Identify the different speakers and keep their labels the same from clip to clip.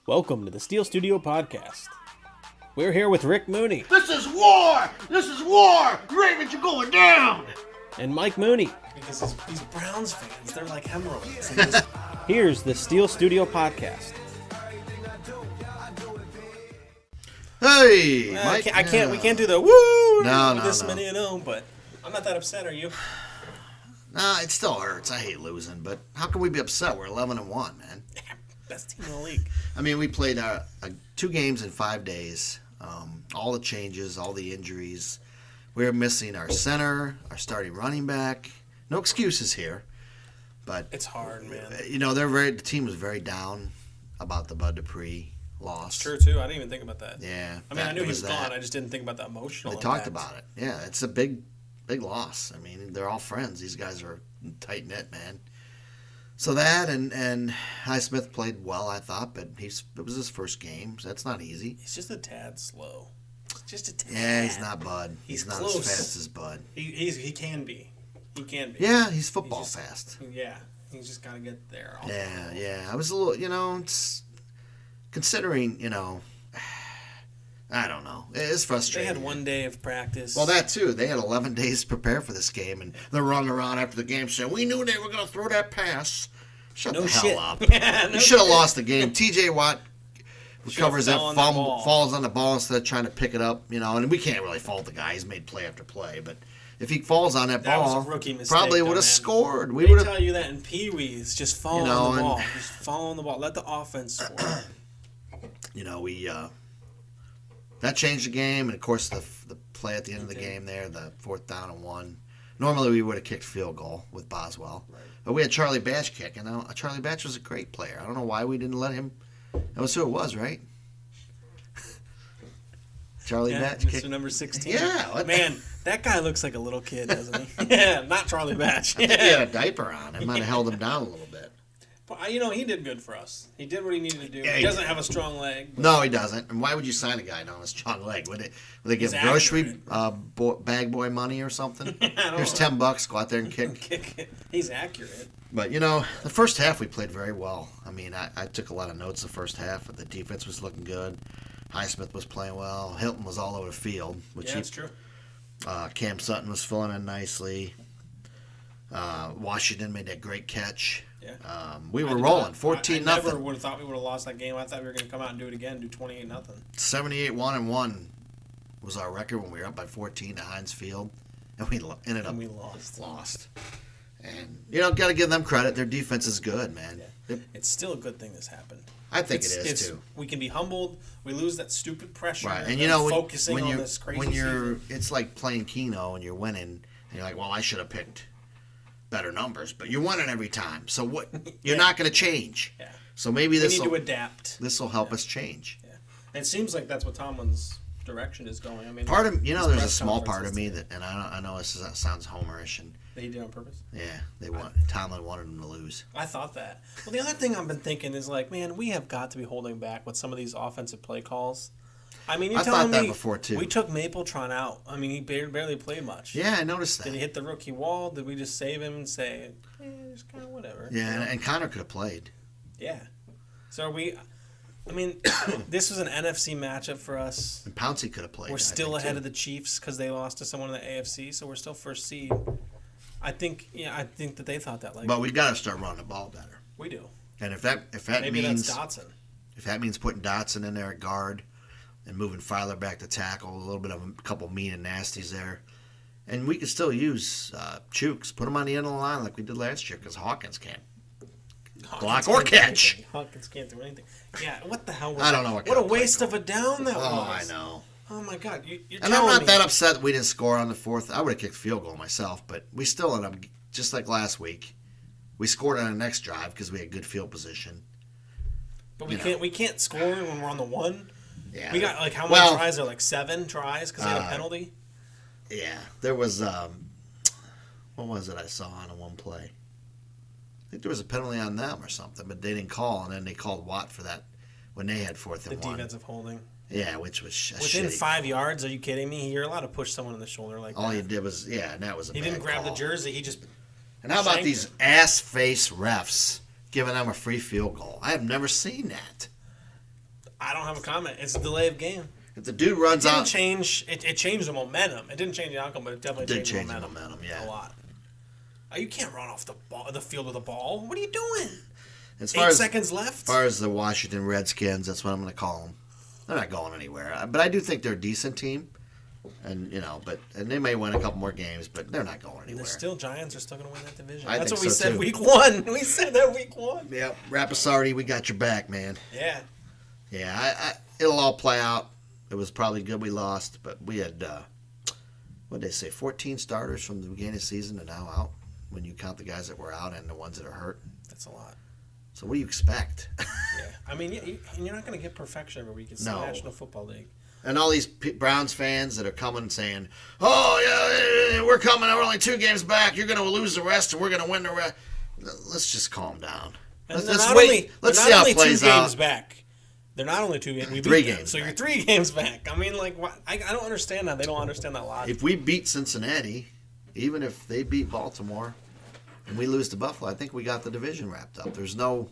Speaker 1: Welcome to the Steel Studio Podcast. We're here with Rick Mooney.
Speaker 2: This is war! This is war! Ravens are going down!
Speaker 1: And Mike Mooney.
Speaker 3: Because these Browns fans, they're like hemorrhoids.
Speaker 1: Here's the Steel Studio Podcast.
Speaker 2: Hey, Mike.
Speaker 3: We can't do the woo!
Speaker 2: No,
Speaker 3: this many and oh, but I'm not that upset, are you?
Speaker 2: Nah, it still hurts. I hate losing, but how can we be upset? We're 11-1, man.
Speaker 3: Best team in the league.
Speaker 2: I mean, we played 2 games in 5 days. All the changes, all the injuries. We're missing our center, our starting running back. No excuses here, but
Speaker 3: it's hard, man.
Speaker 2: You know, the team was very down about the Bud Dupree loss.
Speaker 3: It's true too. I didn't even think about that.
Speaker 2: Yeah,
Speaker 3: I mean, I knew he was gone. I just didn't think about the emotional.
Speaker 2: They talked about it. Yeah, it's a big loss. I mean, they're all friends. These guys are tight knit, man. So that and Highsmith played well, I thought, but it was his first game. So that's not easy.
Speaker 3: He's just a tad slow. Just a tad.
Speaker 2: Yeah, he's not Bud. He's not
Speaker 3: close.
Speaker 2: as fast as Bud.
Speaker 3: He can be. He can be.
Speaker 2: Yeah, he's football fast.
Speaker 3: Yeah, he's just got to get there.
Speaker 2: Yeah. I was a little, it's considering, I don't know. It's frustrating.
Speaker 3: They had 1 day of practice.
Speaker 2: Well, that too. They had 11 days to prepare for this game, and they're running around after the game saying, "We knew they were going to throw that pass." Shut the hell up.
Speaker 3: Yeah,
Speaker 2: you should have lost the game. T.J. Watt recovers that, falls on the ball instead of trying to pick it up, and we can't really fault the guy. He's made play after play, but if he falls on that ball,
Speaker 3: was a rookie mistake,
Speaker 2: probably would have scored.
Speaker 3: They tell you that in Pee Wees, just fall on the ball. Just fall on the ball. Let the offense score.
Speaker 2: That changed the game, and of course the play at the end of the game there, the 4th down and 1. Normally we would have kicked field goal with Boswell, right. But we had Charlie Batch kick, and Charlie Batch was a great player. I don't know why we didn't let him. That was who it was, right? Charlie Batch
Speaker 3: Mr.
Speaker 2: kick.
Speaker 3: Number 16.
Speaker 2: Yeah,
Speaker 3: man, that guy looks like a little kid, doesn't he? Yeah, not Charlie Batch.
Speaker 2: I think he had a diaper on. It might have held him down a little bit.
Speaker 3: But, he did good for us. He did what he needed to do. Yeah, he doesn't have a strong leg.
Speaker 2: No, he doesn't. And why would you sign a guy on a strong leg? Would they give grocery bag boy money or something? Here's $10. Go out there and kick.
Speaker 3: He's accurate.
Speaker 2: But, the first half we played very well. I mean, I took a lot of notes the first half. The defense was looking good. Highsmith was playing well. Hilton was all over the field.
Speaker 3: That's true.
Speaker 2: Cam Sutton was filling in nicely. Washington made that great catch.
Speaker 3: Yeah.
Speaker 2: We were rolling, 14-0.
Speaker 3: I never would have thought we would have lost that game. I thought we were going to come out and do it again, do 28-0.
Speaker 2: 78-1-1 was our record when we were up by 14 to Heinz Field, and we ended up lost. And got to give them credit. Their defense is good, man.
Speaker 3: Yeah. It's still a good thing this happened.
Speaker 2: I think it is too.
Speaker 3: We can be humbled. We lose that stupid pressure.
Speaker 2: Right, and
Speaker 3: focusing on this crazy season.
Speaker 2: It's like playing Keno and you're winning, and you're like, well, I should have picked better numbers, but you're winning every time. So what? You're not going to change.
Speaker 3: Yeah.
Speaker 2: So maybe
Speaker 3: we need to adapt.
Speaker 2: This will help us change.
Speaker 3: Yeah. And it seems like that's what Tomlin's direction is going. I mean,
Speaker 2: part of there's a small part of me that, and I know this sounds homerish, and
Speaker 3: they did it on purpose.
Speaker 2: Yeah, Tomlin wanted him to lose.
Speaker 3: I thought that. Well, the other thing I've been thinking is like, man, we have got to be holding back with some of these offensive play calls. I mean, I thought that before too. We took Mapletron out. I mean, he barely played much.
Speaker 2: Yeah, I noticed that.
Speaker 3: Did he hit the rookie wall? Did we just save him and say, just kind of whatever?
Speaker 2: Yeah, and Connor could have played.
Speaker 3: Yeah. So are we? I mean, this was an NFC matchup for us.
Speaker 2: And Pouncey could have played.
Speaker 3: We're still ahead of the Chiefs because they lost to someone in the AFC, so we're still first seed. I think that they thought that.
Speaker 2: But we got to start running the ball better.
Speaker 3: We do.
Speaker 2: And if that
Speaker 3: maybe
Speaker 2: means
Speaker 3: that's Dotson.
Speaker 2: If that means putting Dotson in there at guard and moving Filer back to tackle, a little bit of a couple mean and nasties there, and we can still use Chooks. Put him on the end of the line like we did last year because Hawkins can't block or catch.
Speaker 3: Hawkins can't do anything. Yeah, what the hell?
Speaker 2: I don't know
Speaker 3: what a waste of a down that was.
Speaker 2: Oh, I know.
Speaker 3: Oh my God!
Speaker 2: And I'm not that upset that we didn't score on the 4th. I would have kicked field goal myself, but we still ended up just like last week. We scored on the next drive because we had good field position.
Speaker 3: But we can't score when we're on the 1.
Speaker 2: Yeah,
Speaker 3: we got how many tries? Are 7 tries because they had a penalty.
Speaker 2: Yeah, there was what was it I saw on a one play? I think there was a penalty on them or something, but they didn't call, and then they called Watt for that when they had 4th and 1.
Speaker 3: The defensive holding.
Speaker 2: Yeah, which was
Speaker 3: within
Speaker 2: shitty.
Speaker 3: 5 yards. Are you kidding me? You're allowed to push someone in the shoulder like that.
Speaker 2: All he did was and that was a
Speaker 3: he
Speaker 2: bad
Speaker 3: didn't grab
Speaker 2: call.
Speaker 3: the jersey. He just.
Speaker 2: And how about these ass face refs giving them a free field goal? I have never seen that.
Speaker 3: I don't have a comment. It's a delay of game.
Speaker 2: If the dude runs out...
Speaker 3: It changed the momentum. It didn't change the outcome, but it definitely changed the momentum.
Speaker 2: Yeah.
Speaker 3: A lot. You can't run off the field with the ball. What are you doing?
Speaker 2: 8
Speaker 3: seconds left?
Speaker 2: As far as the Washington Redskins, that's what I'm going to call them. They're not going anywhere. But I do think they're a decent team. And, and they may win a couple more games, but they're not going anywhere.
Speaker 3: Giants are still going to win that division.
Speaker 2: That's
Speaker 3: what we said
Speaker 2: too.
Speaker 3: week 1. We said that week 1.
Speaker 2: Yep. Rapasardi, we got your back, man.
Speaker 3: Yeah.
Speaker 2: Yeah, it'll all play out. It was probably good we lost, but we had, what did they say, 14 starters from the beginning of the season to now out, when you count the guys that were out and the ones that are hurt.
Speaker 3: That's a lot.
Speaker 2: So what do you expect?
Speaker 3: Yeah. I mean, you're not going to get perfection every week. It's the National Football League.
Speaker 2: And all these Browns fans that are coming saying, oh, yeah, we're coming. We're only 2 games back. You're going to lose the rest, and we're going to win the rest. Let's just calm down. Let's wait. Let's see how it plays out.
Speaker 3: They're not only 2 games back. They're not only 2 games.
Speaker 2: 3 games.
Speaker 3: So you're 3 games back. I mean, I don't understand that. They don't understand that logic.
Speaker 2: If we beat Cincinnati, even if they beat Baltimore, and we lose to Buffalo, I think we got the division wrapped up. There's no...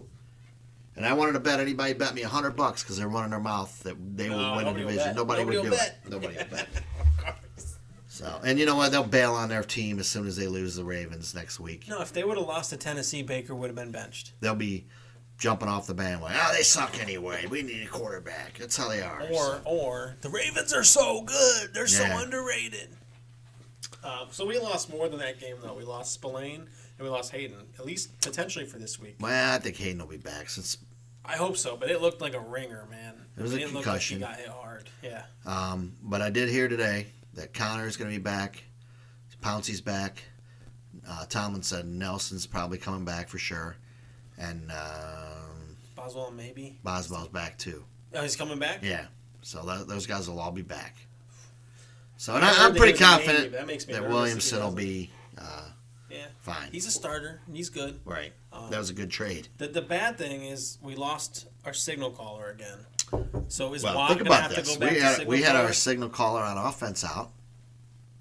Speaker 2: And I wanted to bet anybody bet me $100 because they're running their mouth that they would win the division. Nobody would do it. Nobody would bet. Of course. So, and you know what? They'll bail on their team as soon as they lose the Ravens next week.
Speaker 3: No, if they would have lost to Tennessee, Baker would have been benched.
Speaker 2: They'll be jumping off the bandwagon. They suck anyway. We need a quarterback. That's how they are.
Speaker 3: Or the Ravens are so good. They're so underrated. So we lost more than that game, though. We lost Spillane and we lost Hayden, at least potentially for this week.
Speaker 2: Well, I think Hayden will be back since.
Speaker 3: I hope so, but it looked like a ringer, man.
Speaker 2: It was a concussion.
Speaker 3: Look like he got hit hard. Yeah.
Speaker 2: But I did hear today that Connor's going to be back. Pouncey's back. Tomlin said Nelson's probably coming back for sure, and
Speaker 3: Boswell maybe.
Speaker 2: Boswell's back too.
Speaker 3: Oh, he's coming back.
Speaker 2: Yeah. So those guys will all be back. So and I'm pretty confident that Williamson will be fine.
Speaker 3: He's a starter. He's good.
Speaker 2: Right. That was a good trade.
Speaker 3: The bad thing is we lost our signal caller again. So is Watt
Speaker 2: think
Speaker 3: going to
Speaker 2: about
Speaker 3: have
Speaker 2: this.
Speaker 3: to go back to signal
Speaker 2: We had
Speaker 3: caller?
Speaker 2: our signal caller on offense out,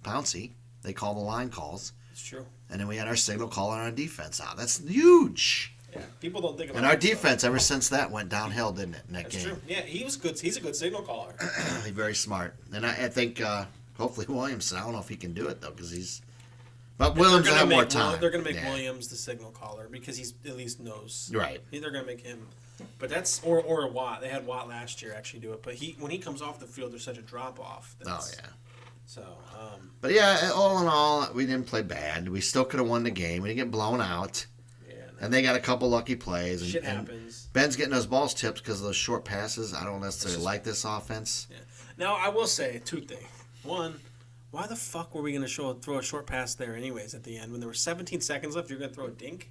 Speaker 2: Pouncey. They call the line calls.
Speaker 3: It's true.
Speaker 2: And then we had our signal caller on defense out. That's huge.
Speaker 3: Yeah, people don't think about it.
Speaker 2: And our defense, ever since that, went downhill, didn't it, in that game?
Speaker 3: That's true. Yeah, he was good. He's a good signal caller.
Speaker 2: He's very smart. And I think hopefully Williamson, I don't know if he can do it, though, because he's... But Williams will have more time.
Speaker 3: They're going to make Williams the signal caller because he's at least knows.
Speaker 2: Right.
Speaker 3: They're going to make him. But that's... Or Watt. They had Watt last year actually do it. But when he comes off the field, there's such a drop-off.
Speaker 2: Oh, yeah.
Speaker 3: So...
Speaker 2: But, yeah, all in all, we didn't play bad. We still could have won the game. We didn't get blown out. And they got a couple lucky plays.
Speaker 3: Shit happens.
Speaker 2: Ben's getting those balls tipped because of those short passes. I don't necessarily like this offense.
Speaker 3: Yeah. Now, I will say 2 things. One, why the fuck were we going to throw a short pass there anyways at the end? When there were 17 seconds left, you're going to throw a dink?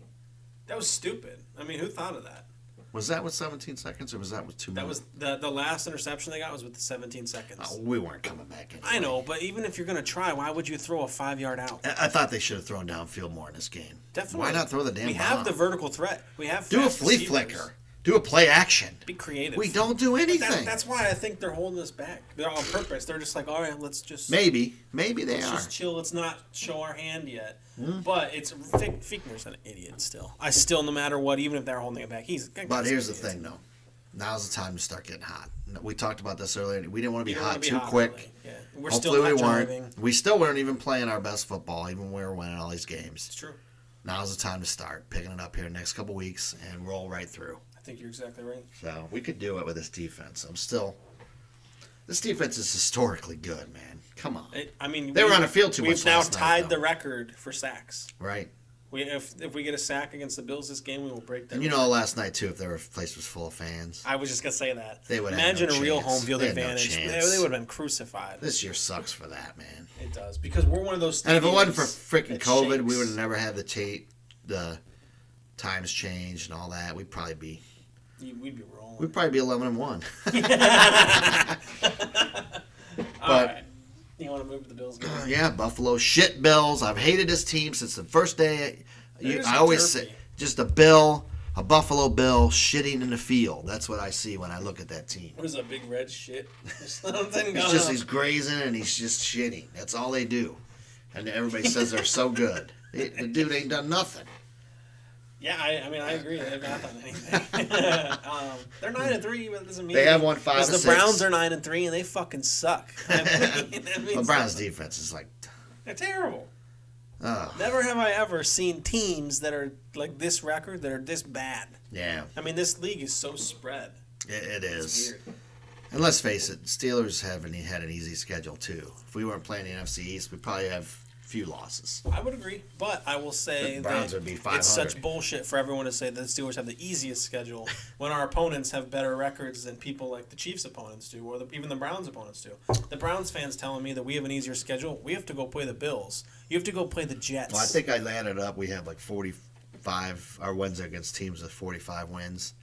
Speaker 3: That was stupid. I mean, who thought of that?
Speaker 2: Was that with 17 seconds or was that with 2 minutes?
Speaker 3: That was the last interception they got was with the 17 seconds.
Speaker 2: Oh, we weren't coming back anyway.
Speaker 3: I know, but even if you're going to try, why would you throw a 5-yard out?
Speaker 2: I thought they should have thrown downfield more in this game.
Speaker 3: Definitely.
Speaker 2: Why not throw the damn
Speaker 3: We
Speaker 2: bomb?
Speaker 3: have the vertical threat. We have
Speaker 2: do a flea flicker. Do a play action.
Speaker 3: Be creative.
Speaker 2: We don't do anything.
Speaker 3: That's why I think they're holding us back. They're on purpose. They're just like, all right, let's just...
Speaker 2: Maybe they
Speaker 3: let's
Speaker 2: are.
Speaker 3: Just chill. Let's not show our hand yet. But it's... Fichtner's an idiot still. No matter what, even if they're holding it back, he's...
Speaker 2: But here's the thing, though. Now's the time to start getting hot. We talked about this earlier. We didn't want to be hot too quick.
Speaker 3: Yeah.
Speaker 2: Hopefully we weren't. We still weren't even playing our best football, even when we were winning all these games.
Speaker 3: It's true.
Speaker 2: Now's the time to start picking it up here the next couple weeks and roll right through.
Speaker 3: I think you're exactly right.
Speaker 2: So we could do it with this defense. This defense is historically good, man. Come on. They were on the field too much
Speaker 3: last night. We've now tied
Speaker 2: the
Speaker 3: record for sacks.
Speaker 2: Right.
Speaker 3: If we get a sack against the Bills this game, we will break that.
Speaker 2: And last night too, if their place was full of fans,
Speaker 3: I was just gonna say that.
Speaker 2: They would
Speaker 3: imagine
Speaker 2: have no
Speaker 3: a real
Speaker 2: chance.
Speaker 3: home field advantage.
Speaker 2: No
Speaker 3: they would have been crucified.
Speaker 2: This year sucks for that, man.
Speaker 3: It does because we're one of those.
Speaker 2: And if it wasn't for freaking COVID, we would have never had the times changed and all that. We'd probably be.
Speaker 3: We'd be rolling.
Speaker 2: We'd probably be 11-1.
Speaker 3: All right. You want to move to the Bills game?
Speaker 2: Yeah, Buffalo shit Bills. I've hated this team since the first day. I always say just a Buffalo Bill shitting in the field. That's what I see when I look at that team.
Speaker 3: What is a big red shit?
Speaker 2: He's grazing and he's just shitting. That's all they do. And everybody says they're so good. The dude ain't done nothing.
Speaker 3: Yeah, I mean, I agree. They've not done anything. They're 9-3, but it doesn't mean
Speaker 2: they have won 5 or 6.
Speaker 3: The Browns are 9-3, and they fucking suck.
Speaker 2: The Browns' defense is like
Speaker 3: they're terrible.
Speaker 2: Oh.
Speaker 3: Never have I ever seen teams that are like this record that are this bad.
Speaker 2: Yeah.
Speaker 3: I mean, this league is so spread.
Speaker 2: It is.
Speaker 3: It's weird.
Speaker 2: And let's face it, Steelers haven't had an easy schedule too. If we weren't playing the NFC East, we'd probably have a few losses.
Speaker 3: I would agree, but I will say
Speaker 2: the Browns
Speaker 3: that
Speaker 2: would be 500.
Speaker 3: It's such bullshit for everyone to say that the Steelers have the easiest schedule when our opponents have better records than people like the Chiefs' opponents do, or even the Browns' opponents do. The Browns fans telling me that we have an easier schedule. We have to go play the Bills. You have to go play the Jets.
Speaker 2: Well, I think I added up. We have like 45. Our wins against teams with 45 wins.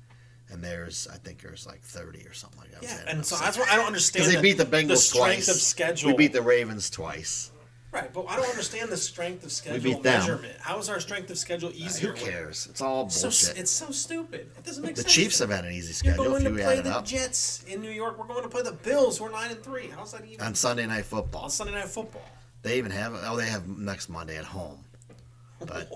Speaker 2: And I think there's like 30 or something like that.
Speaker 3: Yeah, and so that's why I don't understand.
Speaker 2: Because they beat the Bengals
Speaker 3: the strength
Speaker 2: twice.
Speaker 3: Of schedule.
Speaker 2: We beat the Ravens twice.
Speaker 3: Right, but I don't understand the strength of schedule
Speaker 2: we beat them.
Speaker 3: measurement. How is our strength of schedule easier?
Speaker 2: Who cares? It's all bullshit.
Speaker 3: It's so stupid. It doesn't make sense.
Speaker 2: The Chiefs have had an easy schedule.
Speaker 3: You're going
Speaker 2: if you
Speaker 3: to play
Speaker 2: add it
Speaker 3: the
Speaker 2: up.
Speaker 3: Jets in New York. We're going to play the Bills, who are 9-3. How's that even?
Speaker 2: On Sunday Night Football.
Speaker 3: On Sunday Night Football.
Speaker 2: They even have. Oh, they have next Monday at home. But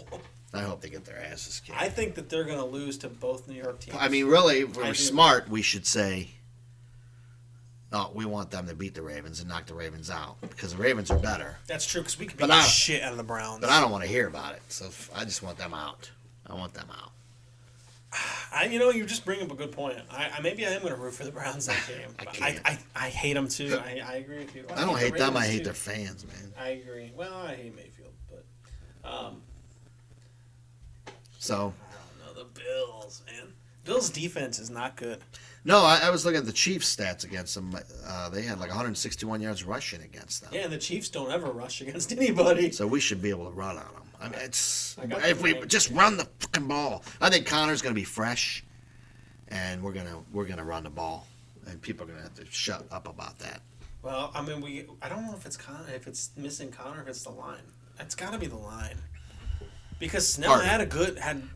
Speaker 2: I hope they get their asses kicked.
Speaker 3: I think that they're going to lose to both New York teams.
Speaker 2: I mean, really, if we're smart, we should say, oh, we want them to beat the Ravens and knock the Ravens out because the Ravens are better.
Speaker 3: That's true because we could beat the shit out of the Browns.
Speaker 2: But I don't want to hear about it, so I just want them out. I want them out.
Speaker 3: You just bring up a good point. Maybe I am going to root for the Browns that game. I hate them too. I agree with you.
Speaker 2: I don't hate them. I hate their fans, man.
Speaker 3: I agree. Well, I hate Mayfield, but.
Speaker 2: So.
Speaker 3: I don't know. The Bills, man. Bills' defense is not good.
Speaker 2: No, I was looking at the Chiefs' stats against them. They had like 161 yards rushing against them.
Speaker 3: Yeah, and the Chiefs don't ever rush against anybody.
Speaker 2: So we should be able to run on them. I mean, if we just run the fucking ball. I think Connor's going to be fresh, and we're gonna run the ball, and people are going to have to shut up about that.
Speaker 3: Well, I mean, I don't know if it's Connor, if it's missing Connor, if it's the line. It's got to be the line. Because Snell had.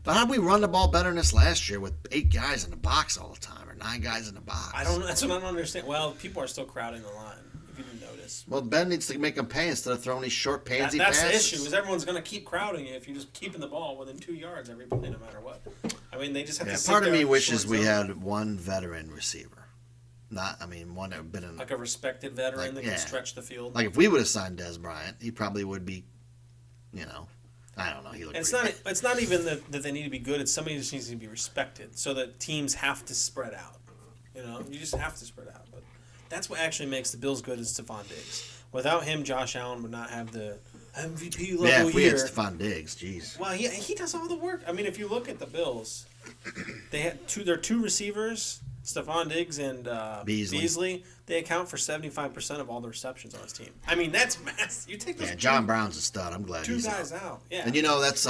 Speaker 2: But how did we run the ball better than this last year with 8 guys in the box all the time, or 9 guys in the box?
Speaker 3: I don't know. That's what I don't understand. Well, people are still crowding the line. If you didn't notice.
Speaker 2: Well, Ben needs to make them pay instead of throwing these short pansy passes.
Speaker 3: That's the issue. Is everyone's going to keep crowding you if you're just keeping the ball within 2 yards every play, no matter what. I mean, they just have to. Sit
Speaker 2: part of
Speaker 3: there
Speaker 2: me wishes we had one veteran receiver. One that had been in,
Speaker 3: like a respected veteran that can stretch the field.
Speaker 2: Like if we would have signed Des Bryant, he probably would be, I don't know. He looked.
Speaker 3: It's not even that they need to be good. It's somebody who just needs to be respected, so that teams have to spread out. You just have to spread out. But that's what actually makes the Bills good is Stephon Diggs. Without him, Josh Allen would not have the MVP level year.
Speaker 2: Yeah, if we had Stephon Diggs, jeez.
Speaker 3: Well, he does all the work. I mean, if you look at the Bills, they had their 2 receivers. Stephon Diggs and Beasley, they account for 75% of all the receptions on his team. I mean, that's massive. You take those. Yeah,
Speaker 2: John Brown's a stud. I'm glad he's
Speaker 3: 2 guys out. Yeah.
Speaker 2: And that's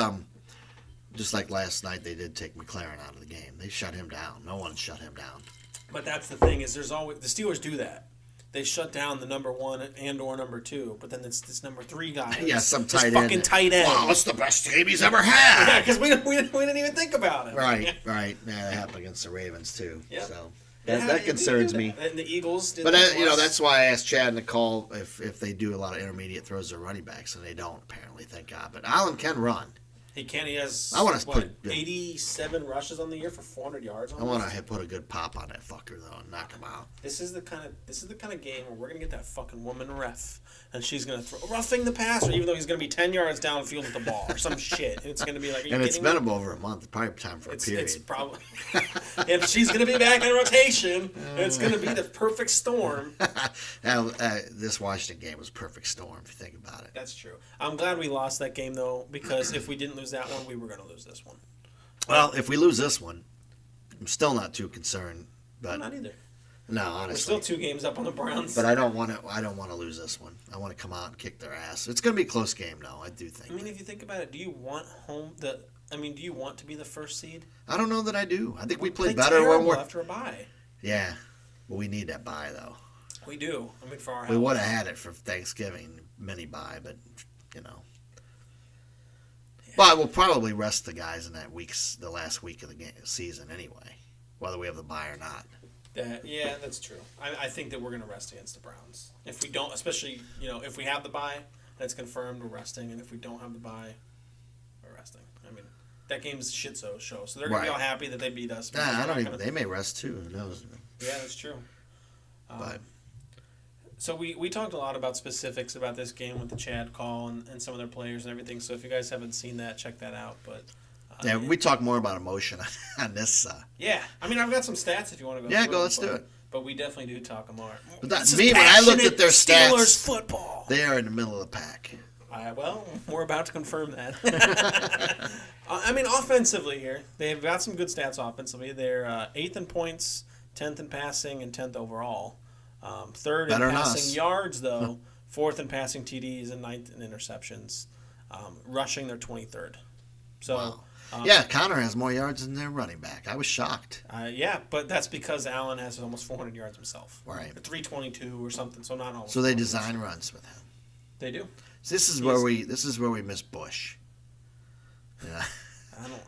Speaker 2: just like last night they did take McLaren out of the game. They shut him down. No one shut him down.
Speaker 3: But that's the thing is there's always the Steelers do that. They shut down the number 1 and or number 2, but then it's this number 3 guy.
Speaker 2: Yeah, some tight end.
Speaker 3: Fucking tight end.
Speaker 2: Wow, it's the best game he's ever had.
Speaker 3: Yeah, because we didn't even think about it.
Speaker 2: Right. Yeah, that happened against the Ravens too.
Speaker 3: Yep.
Speaker 2: So that concerns me.
Speaker 3: And the Eagles did.
Speaker 2: But that's why I asked Chad and Nicole if they do a lot of intermediate throws to running backs, and they don't apparently. Thank God. But Allen can run.
Speaker 3: He can. He has.
Speaker 2: I want to put
Speaker 3: 87 rushes on the year for 400 yards.
Speaker 2: I want to put a good pop on that fucker though and knock him out.
Speaker 3: This is the kind of game where we're gonna get that fucking woman ref, and she's gonna throw roughing the passer, even though he's gonna be 10 yards downfield with the ball or some shit. It's gonna be like.
Speaker 2: And it's been over a month. It's probably time for a period.
Speaker 3: It's probably. And she's gonna be back in rotation. And it's gonna be the perfect storm.
Speaker 2: Now, this Washington game was a perfect storm if you think about it.
Speaker 3: That's true. I'm glad we lost that game though, because if we didn't lose that one, we were going to lose this one.
Speaker 2: Well, if we lose this one, I'm still not too concerned. But
Speaker 3: I'm not either.
Speaker 2: No, honestly,
Speaker 3: we're still 2 games up on the Browns.
Speaker 2: But I don't want to lose this one. I want to come out and kick their ass. It's going to be a close game, though. I do think.
Speaker 3: I mean, if you think about it, do you want do you want to be the first seed?
Speaker 2: I don't know that I do. I think we play better when we're
Speaker 3: after a bye.
Speaker 2: Yeah, but we need that bye though.
Speaker 3: We do. I mean, for our
Speaker 2: we would have had it for Thanksgiving mini bye, but Yeah. But we'll probably rest the guys in the last week of the season anyway, whether we have the bye or not.
Speaker 3: Yeah, that's true. I think that we're going to rest against the Browns. If we don't, especially, if we have the bye and it's confirmed, we're resting. And if we don't have the bye, we're resting. I mean, that game's a shit show. So they're gonna be all happy that they beat us.
Speaker 2: I don't even. They may rest too. Who knows?
Speaker 3: Yeah, that's true.
Speaker 2: But
Speaker 3: so we talked a lot about specifics about this game with the Chad call and some of their players and everything. So if you guys haven't seen that, check that out. But
Speaker 2: yeah, we talk more about emotion on this.
Speaker 3: Yeah, I mean, I've got some stats if you want to go.
Speaker 2: Yeah,
Speaker 3: through
Speaker 2: let's do it.
Speaker 3: But we definitely do talk more.
Speaker 2: But that's me. When I looked at their stats,
Speaker 3: Steelers football.
Speaker 2: They are in the middle of the pack.
Speaker 3: Well, we're about to confirm that. I mean, offensively here, they've got some good stats offensively. They're 8th in points, 10th in passing, and 10th overall. 3rd in passing yards, though. 4th in passing TDs and 9th in interceptions. Rushing, they're 23rd. So,
Speaker 2: wow. Yeah, Connor has more yards than their running back. I was shocked.
Speaker 3: Yeah, but that's because Allen has almost 400 yards himself.
Speaker 2: Right.
Speaker 3: 322 or something, so not almost.
Speaker 2: So they design runs with him.
Speaker 3: They do.
Speaker 2: So this is where we miss Bush. Yeah.
Speaker 3: I don't.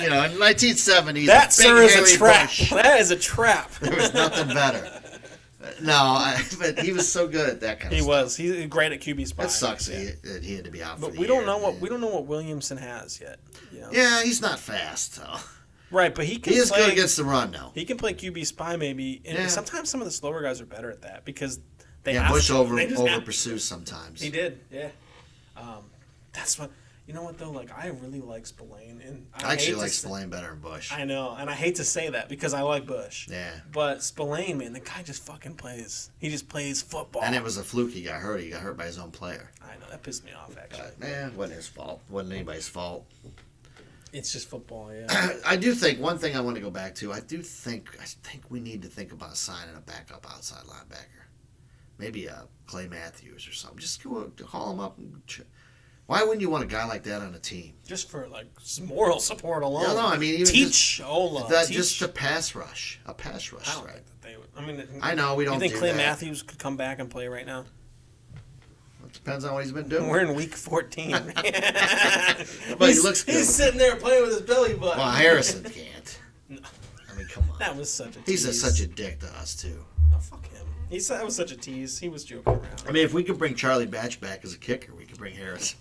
Speaker 2: In 1970s,
Speaker 3: that sir is a trap.
Speaker 2: Bush,
Speaker 3: that is a trap.
Speaker 2: There was nothing better. No, but he was so good at that kind of stuff.
Speaker 3: He was. He's great at QB spy.
Speaker 2: That sucks that he had to be out for the year.
Speaker 3: But we don't know what Williamson has yet. You know?
Speaker 2: Yeah, he's not fast, though.
Speaker 3: Right, but he can.
Speaker 2: He is good against the run, though.
Speaker 3: He can play QB spy maybe, and sometimes some of the slower guys are better at that because they have
Speaker 2: Bush
Speaker 3: to.
Speaker 2: over pursues sometimes.
Speaker 3: He did, yeah. That's what. You know what though? Like I really like Spillane, and
Speaker 2: I actually like Spillane better than Bush.
Speaker 3: I know, and I hate to say that because I like Bush.
Speaker 2: Yeah.
Speaker 3: But Spillane, man, the guy just fucking plays. He just plays football.
Speaker 2: And it was a fluke. He got hurt. He got hurt by his own player.
Speaker 3: I know that pissed me off actually.
Speaker 2: It wasn't his fault. Wasn't anybody's fault.
Speaker 3: It's just football, yeah.
Speaker 2: I do think one thing I want to go back to. I think we need to think about signing a backup outside linebacker, maybe a Clay Matthews or something. Just call him up. Why wouldn't you want a guy like that on a team?
Speaker 3: Just for like moral support alone.
Speaker 2: No, I mean even
Speaker 3: teach Ola.
Speaker 2: Just a pass rush,
Speaker 3: I don't
Speaker 2: right?
Speaker 3: think that they would. I mean,
Speaker 2: I know we don't.
Speaker 3: You think
Speaker 2: do
Speaker 3: Clay
Speaker 2: that.
Speaker 3: Matthews could come back and play right now?
Speaker 2: It depends on what he's been doing.
Speaker 3: We're in week 14.
Speaker 2: But he looks good.
Speaker 3: He's sitting there playing with his belly button.
Speaker 2: Well, Harrison can't.
Speaker 3: No.
Speaker 2: I mean, come on.
Speaker 3: That was such a tease.
Speaker 2: He's such a dick to us too.
Speaker 3: Oh, fuck him. That was such a tease. He was joking around.
Speaker 2: I mean, if we could bring Charlie Batch back as a kicker, we could bring Harrison.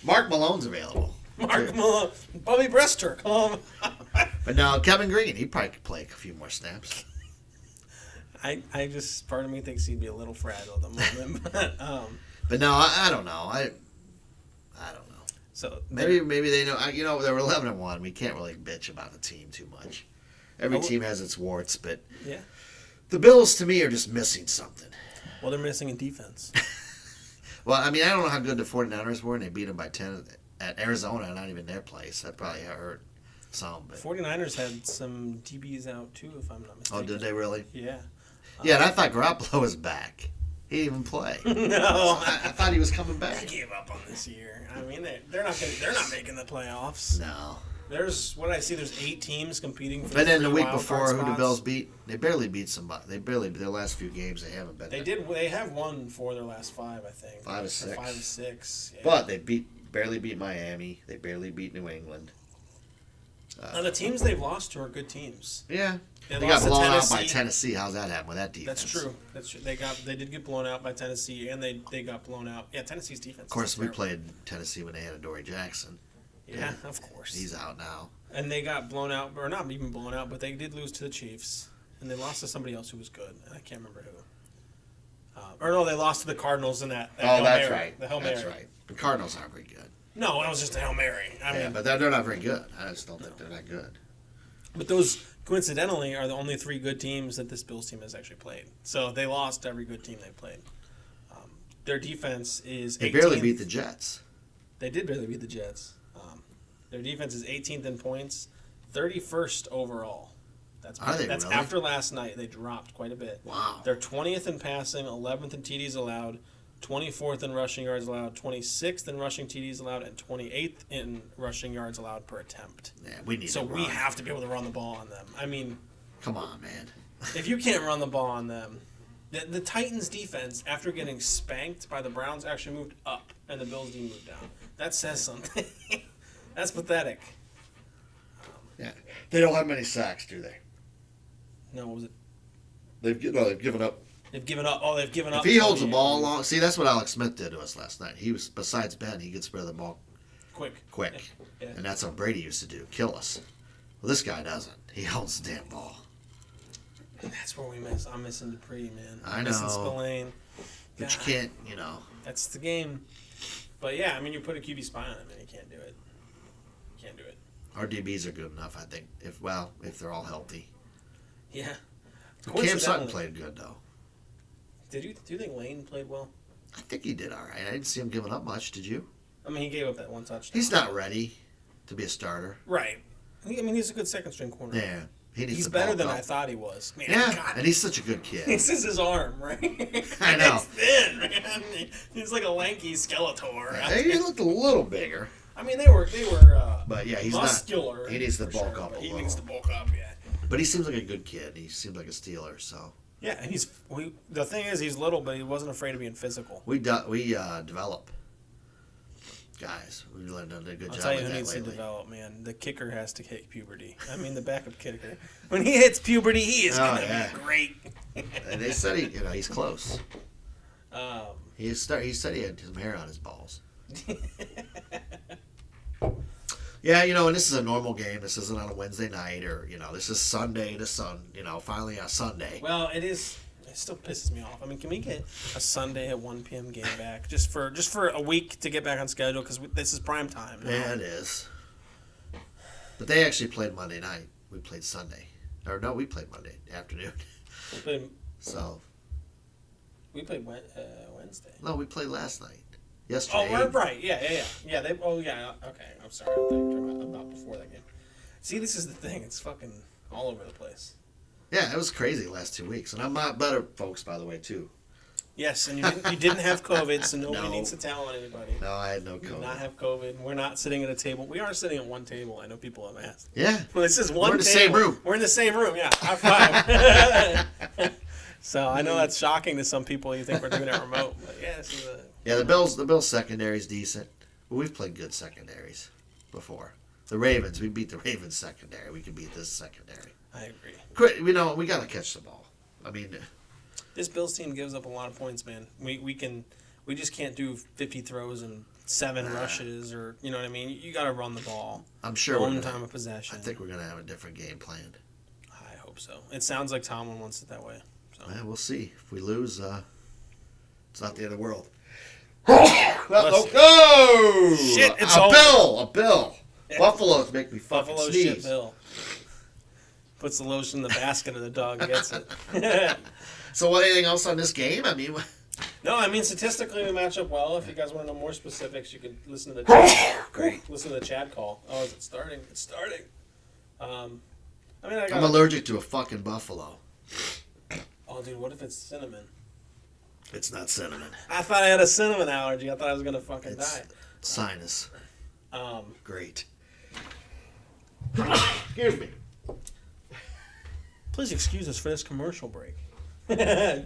Speaker 2: Mark Malone's available.
Speaker 3: Mark Malone. Bobby Brester. Come on.
Speaker 2: But now Kevin Green, he probably could play a few more snaps.
Speaker 3: I just, part of me thinks he'd be a little fragile at the moment.
Speaker 2: But no, I don't know. I don't know.
Speaker 3: So
Speaker 2: maybe they know. They were 11-1. We can't really bitch about the team too much. Every team has its warts, but
Speaker 3: yeah,
Speaker 2: the Bills to me are just missing something.
Speaker 3: Well, they're missing in defense.
Speaker 2: Well, I mean, I don't know how good the 49ers were, and they beat them by 10 at Arizona, not even their place. That probably hurt some. But
Speaker 3: 49ers had some DBs out too, if I'm not mistaken.
Speaker 2: Oh, did they really?
Speaker 3: Yeah.
Speaker 2: Yeah, and I thought Garoppolo was back. He didn't even play.
Speaker 3: No,
Speaker 2: I thought he was coming
Speaker 3: I
Speaker 2: back.
Speaker 3: gave up on this year. I mean, they're not making the playoffs.
Speaker 2: No.
Speaker 3: There's 8 teams competing for.
Speaker 2: But then the week
Speaker 3: wild
Speaker 2: before,
Speaker 3: card
Speaker 2: who the
Speaker 3: spots.
Speaker 2: Bills beat? They barely beat somebody. Their last few games, they haven't been.
Speaker 3: They have won 4 of their last 5, I think.
Speaker 2: 5 or 6.
Speaker 3: 5 or 6. Yeah.
Speaker 2: But they barely beat Miami. They barely beat New England.
Speaker 3: Now the teams they've lost to are good teams.
Speaker 2: Yeah.
Speaker 3: They
Speaker 2: They got
Speaker 3: lost to
Speaker 2: blown out
Speaker 3: Tennessee.
Speaker 2: by Tennessee. How's that happen with that defense?
Speaker 3: That's true. That's true. They did get blown out by Tennessee, and they got blown out. Yeah, Tennessee's defense.
Speaker 2: Of course, we played Tennessee when they had Adoree Jackson.
Speaker 3: Yeah, of course.
Speaker 2: He's out now.
Speaker 3: And they got blown out, or not even blown out, but they did lose to the Chiefs, and they lost to somebody else who was good, and I can't remember who. Or no, they lost to the Cardinals in that. Hail
Speaker 2: that's
Speaker 3: Mary,
Speaker 2: right.
Speaker 3: The Hail
Speaker 2: That's
Speaker 3: Mary.
Speaker 2: right. The Cardinals aren't very good.
Speaker 3: No, it was just a Hail Mary. I mean,
Speaker 2: But they're not very good. I just don't think they're that good.
Speaker 3: But those, coincidentally, are the only 3 good teams that this Bills team has actually played. So they lost every good team they played. Their defense is 18th.
Speaker 2: They barely beat the Jets.
Speaker 3: They did barely beat the Jets. Their defense is 18th in points, 31st overall. That's
Speaker 2: really?
Speaker 3: after last night. They dropped quite a bit.
Speaker 2: Wow.
Speaker 3: They're 20th in passing, 11th in TDs allowed, 24th in rushing yards allowed, 26th in rushing TDs allowed, and 28th in rushing yards allowed per attempt.
Speaker 2: Yeah, we need
Speaker 3: So
Speaker 2: to
Speaker 3: we
Speaker 2: run.
Speaker 3: have to be able to run the ball on them. I mean,
Speaker 2: Come on, man.
Speaker 3: if you can't run the ball on them, the Titans' defense, after getting spanked by the Browns, actually moved up, and the Bills' D moved down. That says something. That's pathetic.
Speaker 2: Yeah, they don't have many sacks, do they?
Speaker 3: No, what was it?
Speaker 2: They've given up
Speaker 3: They've given up. Oh, they've given up.
Speaker 2: If he holds the ball long, see, that's what Alex Smith did to us last night. He was, besides Ben, he gets rid of the ball quick.
Speaker 3: Yeah.
Speaker 2: And that's what Brady used to do, kill us. Well, this guy doesn't. He holds the damn ball.
Speaker 3: And that's where we miss. I'm missing Dupree, man.
Speaker 2: I know.
Speaker 3: Missing Spillane.
Speaker 2: But you can't,
Speaker 3: That's the game. But yeah, I mean, you put a QB spy on him, and he can't do it. Can't do it.
Speaker 2: Our DBs are good enough, I think. If they're all healthy.
Speaker 3: Yeah.
Speaker 2: Cam Sutton played good, though.
Speaker 3: Do you think Lane played well?
Speaker 2: I think he did all right. I didn't see him giving up much. Did you?
Speaker 3: I mean, he gave up that one touchdown.
Speaker 2: He's not ready to be a starter.
Speaker 3: Right. I mean, he's a good second-string corner.
Speaker 2: Yeah.
Speaker 3: He's better than I thought he was. Man,
Speaker 2: yeah,
Speaker 3: God.
Speaker 2: and he's such a good kid.
Speaker 3: This is his arm, right?
Speaker 2: I know.
Speaker 3: It's thin, man. He's like a lanky Skeletor.
Speaker 2: Yeah, he looked a little bigger.
Speaker 3: I mean, they were
Speaker 2: but yeah, he's
Speaker 3: muscular.
Speaker 2: Not. He needs to bulk up a
Speaker 3: He
Speaker 2: little.
Speaker 3: needs to bulk up, yeah.
Speaker 2: But he seems like a good kid. He seems like a Steeler, so.
Speaker 3: Yeah, and the thing is, he's little, but he wasn't afraid of being physical.
Speaker 2: We develop guys. We done a good job.
Speaker 3: I'll tell you
Speaker 2: with
Speaker 3: who
Speaker 2: that
Speaker 3: needs
Speaker 2: lately.
Speaker 3: to develop, man. The kicker has to hit puberty. I mean, the backup kicker. When he hits puberty, he is going to be great.
Speaker 2: And they said he's close. He said he had some hair on his balls. Yeah, and this is a normal game. This isn't on a Wednesday night or, this is Sunday to finally on Sunday.
Speaker 3: Well, it is. It still pisses me off. I mean, can we get a Sunday at 1 p.m. game back just for a week to get back on schedule? Because this is prime time.
Speaker 2: Yeah, it is. But they actually played Monday night. We played Sunday. Or no, we played Monday afternoon.
Speaker 3: We played Wednesday.
Speaker 2: No, we played last night. Yesterday.
Speaker 3: Oh, right. Yeah. Okay, I'm sorry. I thought you were talking about before that game. See, this is the thing. It's fucking all over the place.
Speaker 2: Yeah, it was crazy the last 2 weeks. And I'm not better, folks, by the way, too.
Speaker 3: Yes, and you didn't have COVID, so nobody needs to tell on anybody.
Speaker 2: No, I had no COVID.
Speaker 3: You did not have COVID. We're not sitting at a table. We are sitting at one table. I know people have asked.
Speaker 2: Yeah.
Speaker 3: Well, this is one
Speaker 2: We're in the
Speaker 3: table.
Speaker 2: same room.
Speaker 3: We're in the same room, yeah. High five. So I know that's shocking to some people. You think we're doing it remote. But yeah, this is
Speaker 2: the Bills secondary is decent. We've played good secondaries before. The Ravens, we beat the Ravens secondary. We could beat this secondary.
Speaker 3: I agree.
Speaker 2: We got to catch the ball. I mean,
Speaker 3: this Bills team gives up a lot of points, man. We just can't do 50 throws and 7 rushes, or you know what I mean. You got to run the ball.
Speaker 2: I'm sure.
Speaker 3: Own time of possession.
Speaker 2: I think we're gonna have a different game planned.
Speaker 3: I hope so. It sounds like Tomlin wants it that way. So.
Speaker 2: Yeah, we'll see. If we lose, it's not the end of the world.
Speaker 3: Shit! It's
Speaker 2: a bill. Yeah. Buffaloes make me fucking
Speaker 3: Buffalo
Speaker 2: sneeze.
Speaker 3: shit Bill. Puts the lotion in the basket and the dog gets it.
Speaker 2: So, anything else on this game? I mean,
Speaker 3: no, I mean statistically we match up well. If you guys want to know more specifics, you can listen to the chat.
Speaker 2: Great.
Speaker 3: Listen to the chat call. Oh, is it starting? It's starting. I'm
Speaker 2: allergic to a fucking buffalo.
Speaker 3: Oh, dude, what if it's cinnamon?
Speaker 2: It's not cinnamon.
Speaker 3: I thought I had a cinnamon allergy. I thought I was gonna fucking die.
Speaker 2: Sinus. Great.
Speaker 3: Excuse me. Please excuse us for this commercial break. Yeah.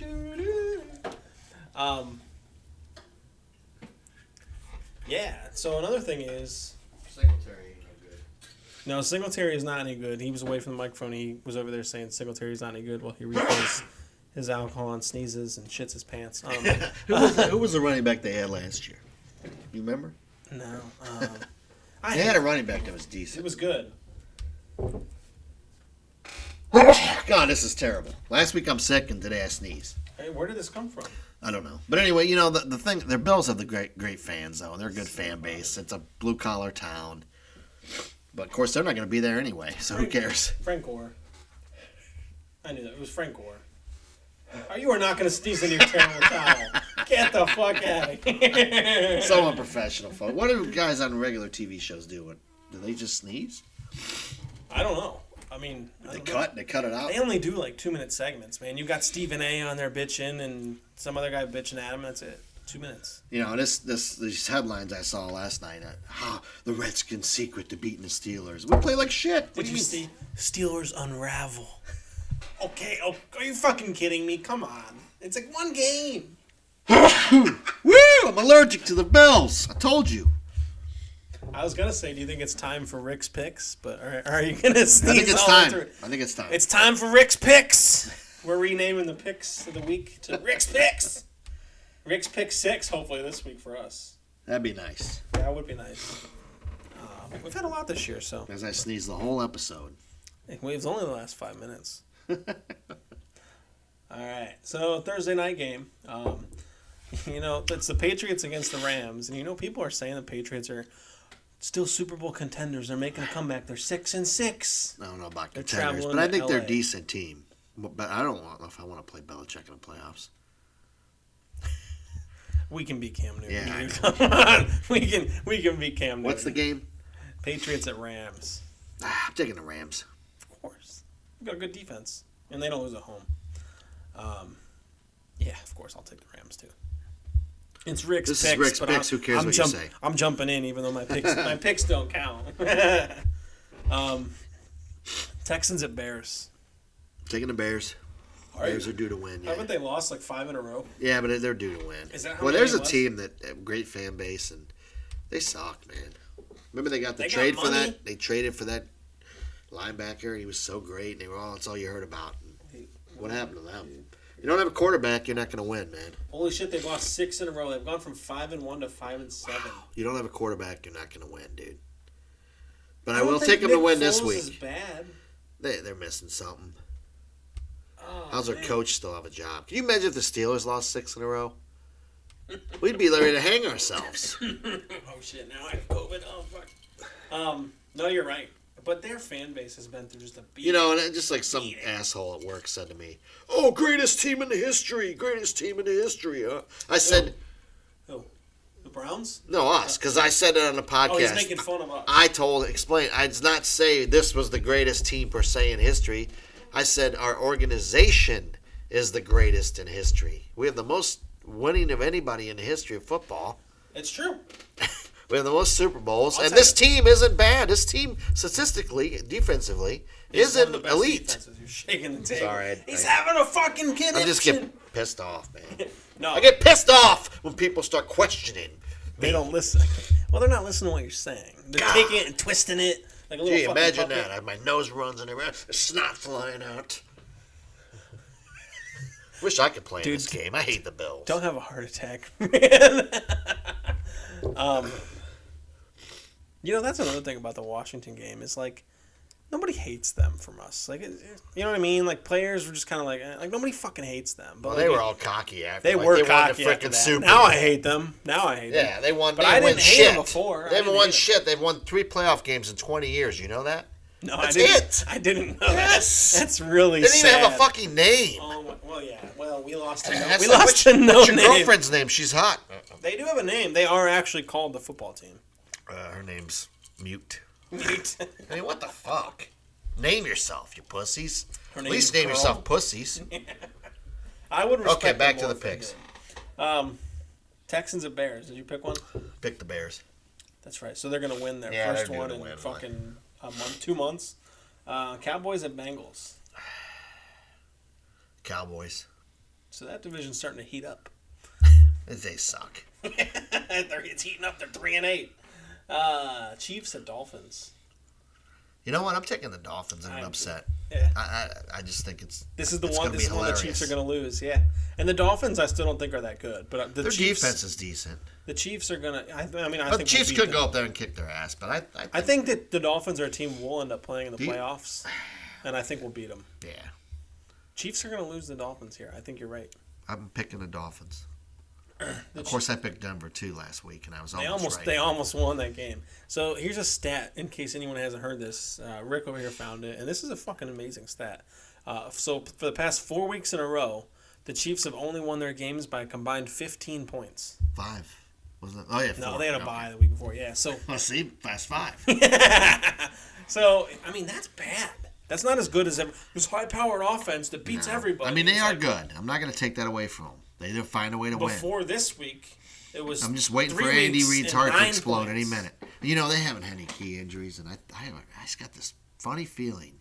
Speaker 3: So another thing is
Speaker 2: Singletary ain't no good.
Speaker 3: No, Singletary is not any good. He was away from the microphone. He was over there saying Singletary's not any good while he refills his alcohol and sneezes and shits his pants.
Speaker 2: Who was the running back they had last year? You remember?
Speaker 3: No.
Speaker 2: They had a running back that was decent.
Speaker 3: It was good.
Speaker 2: God, this is terrible. Last week I'm sick, and today I sneeze.
Speaker 3: Hey, where did this come from?
Speaker 2: I don't know. But anyway, the thing, their Bills have the great fans, though. They're a good fan base. It's a blue-collar town. But, of course, they're not going to be there anyway, so who cares?
Speaker 3: Frank Gore. I knew that. It was Frank Gore. Oh, you are not going to sneeze into your terrible towel. Get the fuck out of here.
Speaker 2: So unprofessional, folks. What do guys on regular TV shows do? Do they just sneeze?
Speaker 3: I don't know. I mean,
Speaker 2: They cut it out.
Speaker 3: They only do like 2-minute segments, man. You got Stephen A. on there bitching and some other guy bitching at him. That's it. 2 minutes.
Speaker 2: These headlines I saw last night. The Redskins' secret to beating the Steelers. We play like shit.
Speaker 3: Did you see Steelers unravel? Okay. Oh, are you fucking kidding me? Come on. It's like one game.
Speaker 2: Woo! I'm allergic to the Bills. I told you.
Speaker 3: I was gonna say, do you think it's time for Rick's picks? But are you gonna sneeze?
Speaker 2: I think it's time. I think it's time.
Speaker 3: It's time for Rick's picks. We're renaming the picks of the week to Rick's Picks. Rick's Pick 6, hopefully this week for us.
Speaker 2: That'd be nice.
Speaker 3: That would be nice. We've had a lot this year, so.
Speaker 2: As I sneeze the whole episode.
Speaker 3: It was only the last 5 minutes. All right, so Thursday night game. It's the Patriots against the Rams, and people are saying the Patriots are still Super Bowl contenders. They're making a comeback. They're 6-6.
Speaker 2: I don't know about
Speaker 3: They're
Speaker 2: contenders,
Speaker 3: traveling
Speaker 2: but I
Speaker 3: to
Speaker 2: think they're a
Speaker 3: LA.
Speaker 2: decent team. But I don't know if I want to play Belichick in the playoffs.
Speaker 3: We can beat Cam Newton.
Speaker 2: Yeah,
Speaker 3: Dude. Come on, we can beat Cam Newton.
Speaker 2: What's the game?
Speaker 3: Patriots at Rams.
Speaker 2: I'm taking the Rams.
Speaker 3: Of course, we've got a good defense, and they don't lose at home. Yeah, of course, I'll take the Rams too. It's Rick's
Speaker 2: This
Speaker 3: picks.
Speaker 2: is Rick's
Speaker 3: but
Speaker 2: picks. Who cares what you say?
Speaker 3: I'm jumping in, even though my picks don't count. Texans at Bears.
Speaker 2: Taking the Bears. Bears are due to win. Yeah.
Speaker 3: Haven't they lost like 5 in a row?
Speaker 2: Yeah, but they're due to win.
Speaker 3: Is that how
Speaker 2: well,
Speaker 3: many
Speaker 2: there's
Speaker 3: it
Speaker 2: a
Speaker 3: was?
Speaker 2: team that great fan base, and they suck, man. Remember they got the
Speaker 3: They got
Speaker 2: trade for
Speaker 3: money.
Speaker 2: that? They traded for that linebacker. He was so great, and they were all that's all you heard about. And what happened to them? You don't have a quarterback, you're not going to win, man.
Speaker 3: Holy shit, they've lost 6 in a row. They've gone from 5-1 to 5-7.
Speaker 2: You don't have a quarterback, you're not going to win, dude. But I
Speaker 3: don't
Speaker 2: will
Speaker 3: think
Speaker 2: take them to
Speaker 3: Nick
Speaker 2: win this
Speaker 3: Foles is
Speaker 2: week.
Speaker 3: bad.
Speaker 2: They're missing something.
Speaker 3: Oh,
Speaker 2: How's their
Speaker 3: man.
Speaker 2: coach still have a job? Can you imagine if the Steelers lost 6 in a row? We'd be ready to hang ourselves.
Speaker 3: Oh shit! Now I have COVID. Oh fuck. No, you're right. But their fan base has been through just a beat.
Speaker 2: You know, and just like some asshole at work said to me, "Oh, greatest team in history, greatest team in history." Huh? I said,
Speaker 3: Who? The Browns?
Speaker 2: "No, us," because I said it on the podcast.
Speaker 3: Oh, he's making fun of us.
Speaker 2: I did not say this was the greatest team per se in history. I said our organization is the greatest in history. We have the most winning of anybody in the history of football.
Speaker 3: It's true.
Speaker 2: We have the most Super Bowls,
Speaker 3: I'll
Speaker 2: and
Speaker 3: tell
Speaker 2: this
Speaker 3: you.
Speaker 2: team isn't bad. This team, statistically, defensively,
Speaker 3: He's one of
Speaker 2: isn't
Speaker 3: the best
Speaker 2: elite.
Speaker 3: defenses. You're shaking the table.
Speaker 2: Sorry,
Speaker 3: He's having a fucking kid.
Speaker 2: I just get pissed off, man.
Speaker 3: No,
Speaker 2: I get pissed off when people start questioning.
Speaker 3: they don't listen. Well, they're not listening to what you're saying. They're
Speaker 2: God.
Speaker 3: taking it and twisting it like a little
Speaker 2: Gee,
Speaker 3: fucking
Speaker 2: imagine
Speaker 3: puppet.
Speaker 2: that. I have my nose runs and there's snot flying out. Wish I could play in this game. I hate the Bills.
Speaker 3: Don't have a heart attack, man. That's another thing about the Washington game. Is like nobody hates them from us. Like, you know what I mean? Like players were just kind of like nobody fucking hates them. But
Speaker 2: Well,
Speaker 3: like,
Speaker 2: they were all cocky after.
Speaker 3: They
Speaker 2: like,
Speaker 3: were
Speaker 2: they
Speaker 3: cocky
Speaker 2: won the
Speaker 3: after
Speaker 2: freaking
Speaker 3: that.
Speaker 2: Super
Speaker 3: Now
Speaker 2: Bowl.
Speaker 3: I hate them. Now I hate them.
Speaker 2: Yeah, they won.
Speaker 3: But
Speaker 2: They
Speaker 3: I
Speaker 2: won
Speaker 3: didn't hate
Speaker 2: shit.
Speaker 3: them before.
Speaker 2: They
Speaker 3: I
Speaker 2: haven't
Speaker 3: didn't
Speaker 2: won
Speaker 3: hate
Speaker 2: shit. They've won 3 playoff games in 20 years. You know that?
Speaker 3: No,
Speaker 2: That's
Speaker 3: I didn't.
Speaker 2: it.
Speaker 3: I didn't know
Speaker 2: Yes.
Speaker 3: that. That's really
Speaker 2: They didn't
Speaker 3: sad.
Speaker 2: even have a fucking name.
Speaker 3: Oh, well, yeah. Well, we lost to
Speaker 2: That's
Speaker 3: we
Speaker 2: like,
Speaker 3: lost to no
Speaker 2: what's your
Speaker 3: name.
Speaker 2: girlfriend's name? She's hot.
Speaker 3: They do have a name. They are actually called the football team.
Speaker 2: Her name's Mute.
Speaker 3: Mute.
Speaker 2: I mean, what the fuck? Name yourself, you pussies.
Speaker 3: Her
Speaker 2: At
Speaker 3: name
Speaker 2: least
Speaker 3: is
Speaker 2: name
Speaker 3: Pearl.
Speaker 2: yourself pussies.
Speaker 3: I would respect
Speaker 2: Okay, back
Speaker 3: them
Speaker 2: to the
Speaker 3: more if
Speaker 2: picks.
Speaker 3: they did. Texans at Bears. Did you pick one?
Speaker 2: Pick the Bears.
Speaker 3: That's right. So they're going to win their
Speaker 2: Yeah,
Speaker 3: first
Speaker 2: they're
Speaker 3: one
Speaker 2: gonna
Speaker 3: in
Speaker 2: win,
Speaker 3: fucking a month, 2 months. Cowboys at Bengals.
Speaker 2: Cowboys.
Speaker 3: So that division's starting to heat up.
Speaker 2: They suck.
Speaker 3: It's heating up. They're 3-8. Chiefs at Dolphins.
Speaker 2: You know what? I'm taking the Dolphins in an
Speaker 3: I'm-
Speaker 2: upset.
Speaker 3: Yeah.
Speaker 2: I just think it's
Speaker 3: This is the
Speaker 2: it's
Speaker 3: one.
Speaker 2: gonna
Speaker 3: This
Speaker 2: be
Speaker 3: is one the
Speaker 2: hilarious.
Speaker 3: Chiefs are going to lose. Yeah, and the Dolphins I still don't think are that good. But the
Speaker 2: Their
Speaker 3: Chiefs,
Speaker 2: defense is decent.
Speaker 3: the Chiefs are going to. I
Speaker 2: But
Speaker 3: think
Speaker 2: the Chiefs
Speaker 3: we'll beat
Speaker 2: could
Speaker 3: them.
Speaker 2: go up there and kick their ass. But
Speaker 3: I think that the Dolphins are a team we'll end up playing in the
Speaker 2: Do you-
Speaker 3: playoffs, and I think we'll beat them.
Speaker 2: yeah,
Speaker 3: Chiefs are going to lose the Dolphins here. I think you're right.
Speaker 2: I'm picking the Dolphins. Of course, I picked Denver too last week, and I was
Speaker 3: They
Speaker 2: almost right.
Speaker 3: they almost won that game. So here's a stat in case anyone hasn't heard this. Rick over here found it, and this is a fucking amazing stat. So for the past 4 weeks in a row, the Chiefs have only won their games by a combined 15 points.
Speaker 2: 5. Wasn't it? Oh yeah, 4.
Speaker 3: No, they had a
Speaker 2: Okay.
Speaker 3: bye the week before. Yeah, so
Speaker 2: Well, see, fast 5.
Speaker 3: so I mean that's bad. That's not as good as this high-powered offense that beats everybody.
Speaker 2: I mean, they
Speaker 3: It's
Speaker 2: are
Speaker 3: like,
Speaker 2: good. I'm not going to take that away from them. They do find a way to win.
Speaker 3: Before this week, it was.
Speaker 2: I'm just waiting
Speaker 3: 3
Speaker 2: for Andy
Speaker 3: weeks
Speaker 2: Reid's
Speaker 3: and
Speaker 2: heart to
Speaker 3: 9
Speaker 2: explode
Speaker 3: points.
Speaker 2: any minute. You know, they haven't had any key injuries, and I just got this funny feeling